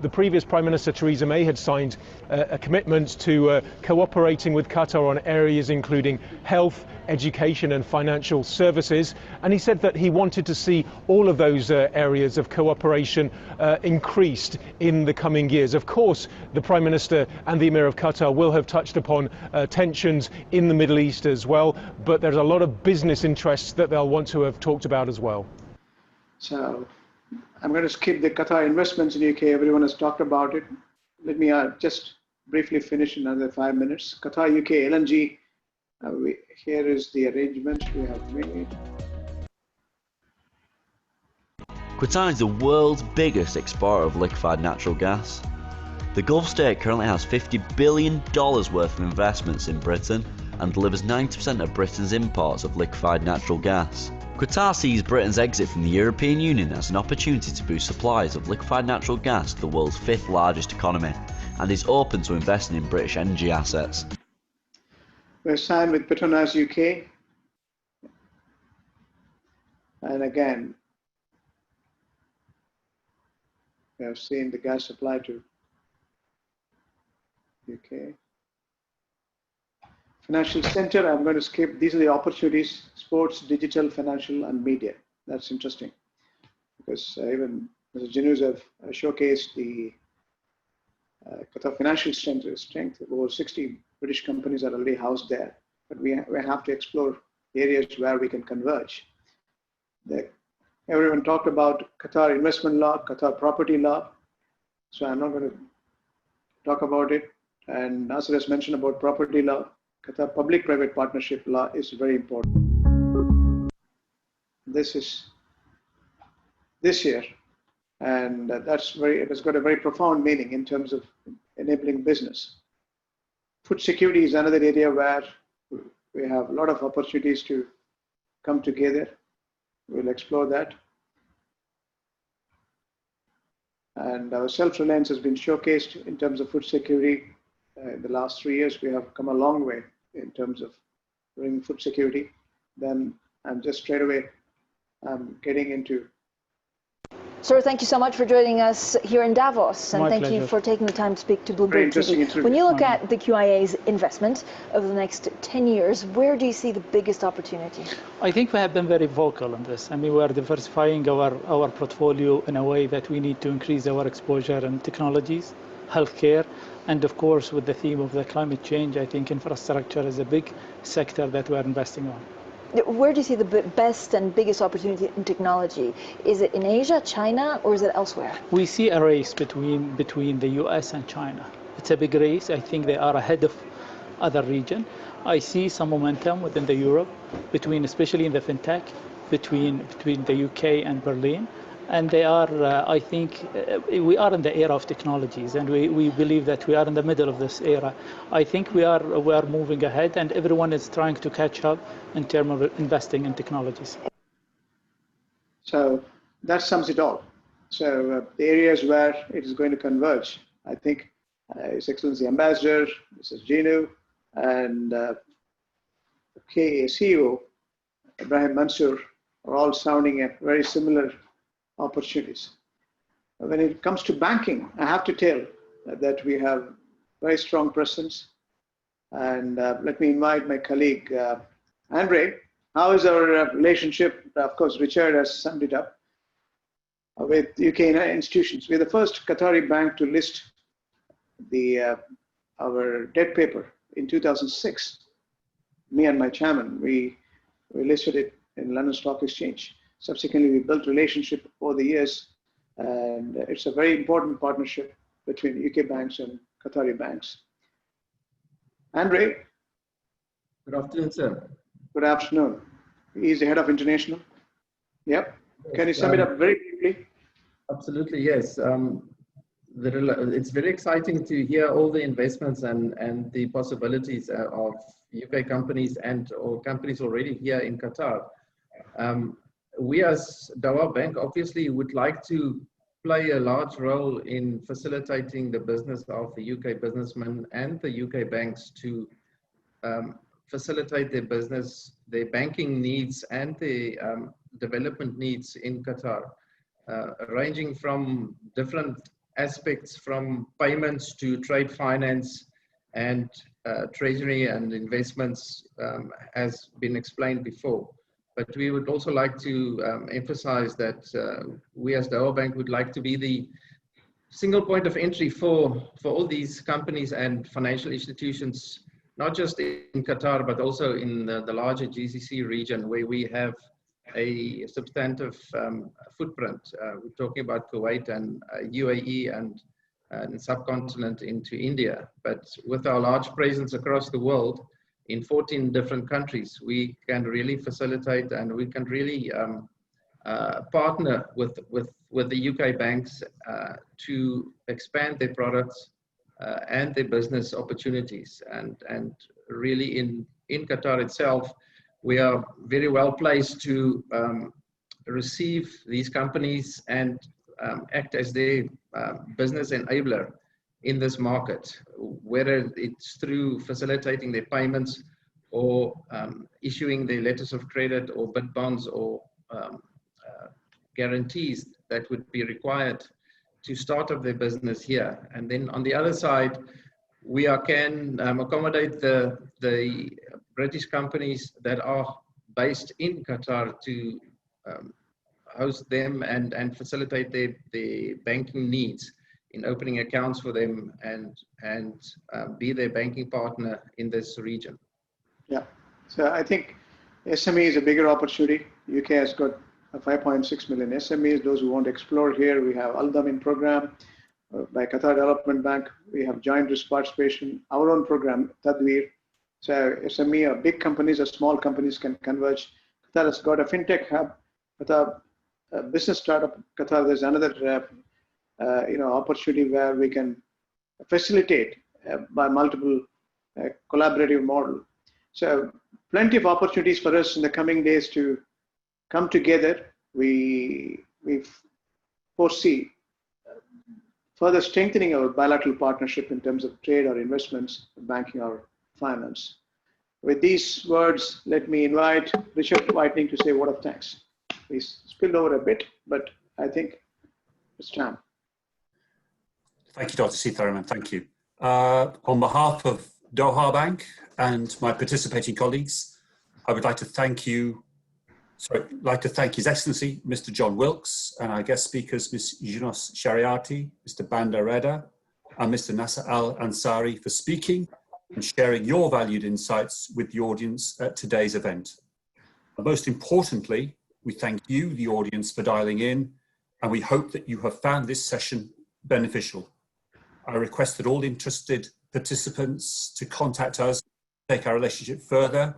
the previous Prime Minister Theresa May had signed a commitment to cooperating with Qatar on areas including health, education and financial services, and he said that he wanted to see all of those areas of cooperation increased in the coming years. Of course, the Prime Minister and the Emir of Qatar will have touched upon tensions in the Middle East as well, but there's a lot of business interests that they'll want to have talked about as well. So I'm going to skip the Qatar investments in UK. Everyone has talked about it. Let me just briefly finish in another 5 minutes. Qatar UK LNG. Here is the arrangement we have made. Qatar is the world's biggest exporter of liquefied natural gas. The Gulf state currently has $50 billion worth of investments in Britain, and delivers 90% of Britain's imports of liquefied natural gas. Qatar sees Britain's exit from the European Union as an opportunity to boost supplies of liquefied natural gas to the world's 5th largest economy, and is open to investing in British energy assets. We're signed with Petronas UK, and again, we have seen the gas supply to UK. Financial center, I'm going to skip. These are the opportunities: sports, digital, financial, and media. That's interesting because even Mr. Jinus have showcased the Qatar financial strength. Over 60 British companies are already housed there, but we have to explore areas where we can converge. Everyone talked about Qatar investment law, Qatar property law, so I'm not going to talk about it. And Nasser has mentioned about property law. Qatar public-private partnership law is very important. This is this year, and it has got a very profound meaning in terms of enabling business. Food security is another area where we have a lot of opportunities to come together. We'll explore that. And our self-reliance has been showcased in terms of food security. In the last 3 years, we have come a long way in terms of bringing food security. Then I'm just straight away getting into. Sir, thank you so much for joining us here in Davos, and thank you for taking the time to speak to Bloomberg TV. When you look at the QIA's investment over the next 10 years, where do you see the biggest opportunity? I think we have been very vocal on this. I mean, we are diversifying our portfolio in a way that we need to increase our exposure in technologies, healthcare, and of course, with the theme of the climate change, I think infrastructure is a big sector that we are investing on. Where do you see the best and biggest opportunity in technology? Is it in Asia, China, or is it elsewhere? We see a race between the US and China. It's a big race. I think they are ahead of other regions. I see some momentum within the Europe, especially in the fintech, between the UK and Berlin. And they are, I think, we are in the era of technologies, and we believe that we are in the middle of this era. I think we are moving ahead, and everyone is trying to catch up in terms of investing in technologies. So that sums it all. So the areas where it is going to converge, I think His Excellency Ambassador, Mrs. Jinu, and CEO Ibrahim Mansour are all sounding at very similar opportunities. When it comes to banking, I have to tell that we have very strong presence. And let me invite my colleague, Andre. How is our relationship? Of course, Richard has summed it up with UK institutions. We're the first Qatari bank to list our debt paper in 2006. Me and my chairman, we listed it in London Stock Exchange. Subsequently, we built relationship over the years, and it's a very important partnership between UK banks and Qatari banks. Andre. Good afternoon, sir. Good afternoon. He's the head of international. Yep. Yes, can you sum it up very briefly? Absolutely, yes. It's very exciting to hear all the investments and the possibilities of UK companies or companies already here in Qatar. We as Doha Bank obviously would like to play a large role in facilitating the business of the UK businessmen and the UK banks to facilitate their business, their banking needs and the development needs in Qatar, ranging from different aspects from payments to trade finance and treasury and investments has been explained before. But we would also like to emphasize that we as Doha Bank would like to be the single point of entry for all these companies and financial institutions, not just in Qatar, but also in the larger GCC region where we have a substantive footprint. We're talking about Kuwait and UAE and subcontinent into India. But with our large presence across the world, in 14 different countries, we can really facilitate and we can really partner with the UK banks to expand their products and their business opportunities and really in Qatar itself, we are very well placed to receive these companies and act as their business enabler in this market, whether it's through facilitating their payments or issuing their letters of credit or bid bonds or guarantees that would be required to start up their business here. And then on the other side, we can accommodate the British companies that are based in Qatar to host them and facilitate their banking needs in opening accounts for them and be their banking partner in this region. Yeah, so I think SME is a bigger opportunity. UK has got 5.6 million SMEs. Those who want to explore here, we have Al-Damin program by Qatar Development Bank. We have joint risk participation, our own program, Tadweer. So SME or big companies or small companies can converge. Qatar has got a fintech hub, Qatar business startup. Qatar, there's another opportunity where we can facilitate by multiple collaborative model. So plenty of opportunities for us in the coming days to come together. We foresee further strengthening our bilateral partnership in terms of trade or investments, banking or finance. With these words, let me invite Richard Whitening to say a word of thanks. We spilled over a bit, but I think it's time. Thank you, Dr. Sitaraman. Thank you. On behalf of Doha Bank and my participating colleagues, I would like to thank His Excellency, Mr. John Wilkes, and our guest speakers, Ms. Yunus Shariati, Mr. Banda Reda, and Mr. Nasser Al Ansari for speaking and sharing your valued insights with the audience at today's event. And most importantly, we thank you, the audience, for dialing in, and we hope that you have found this session beneficial. I request that all interested participants to contact us, take our relationship further.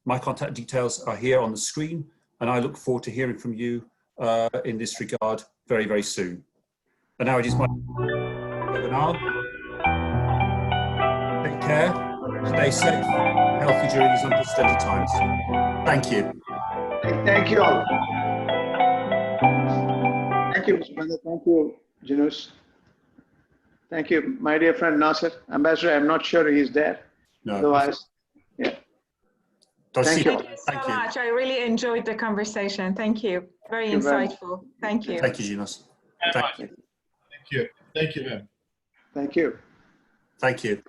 My contact details are here on the screen, and I look forward to hearing from you in this regard very, very soon. And now it is my webinar. Take care, stay safe, healthy during these unprecedented times. Thank you. Thank you all. Thank you, Mr. Banda. Thank you, Yunus. Thank you, my dear friend Nasser. Ambassador, I'm not sure he's there. No. Otherwise, yeah. Thank you so much. I really enjoyed the conversation. Thank you. Very insightful. Thank you. Thank you, Yunus. Thank you. Thank you, ma'am. Thank you. Thank you.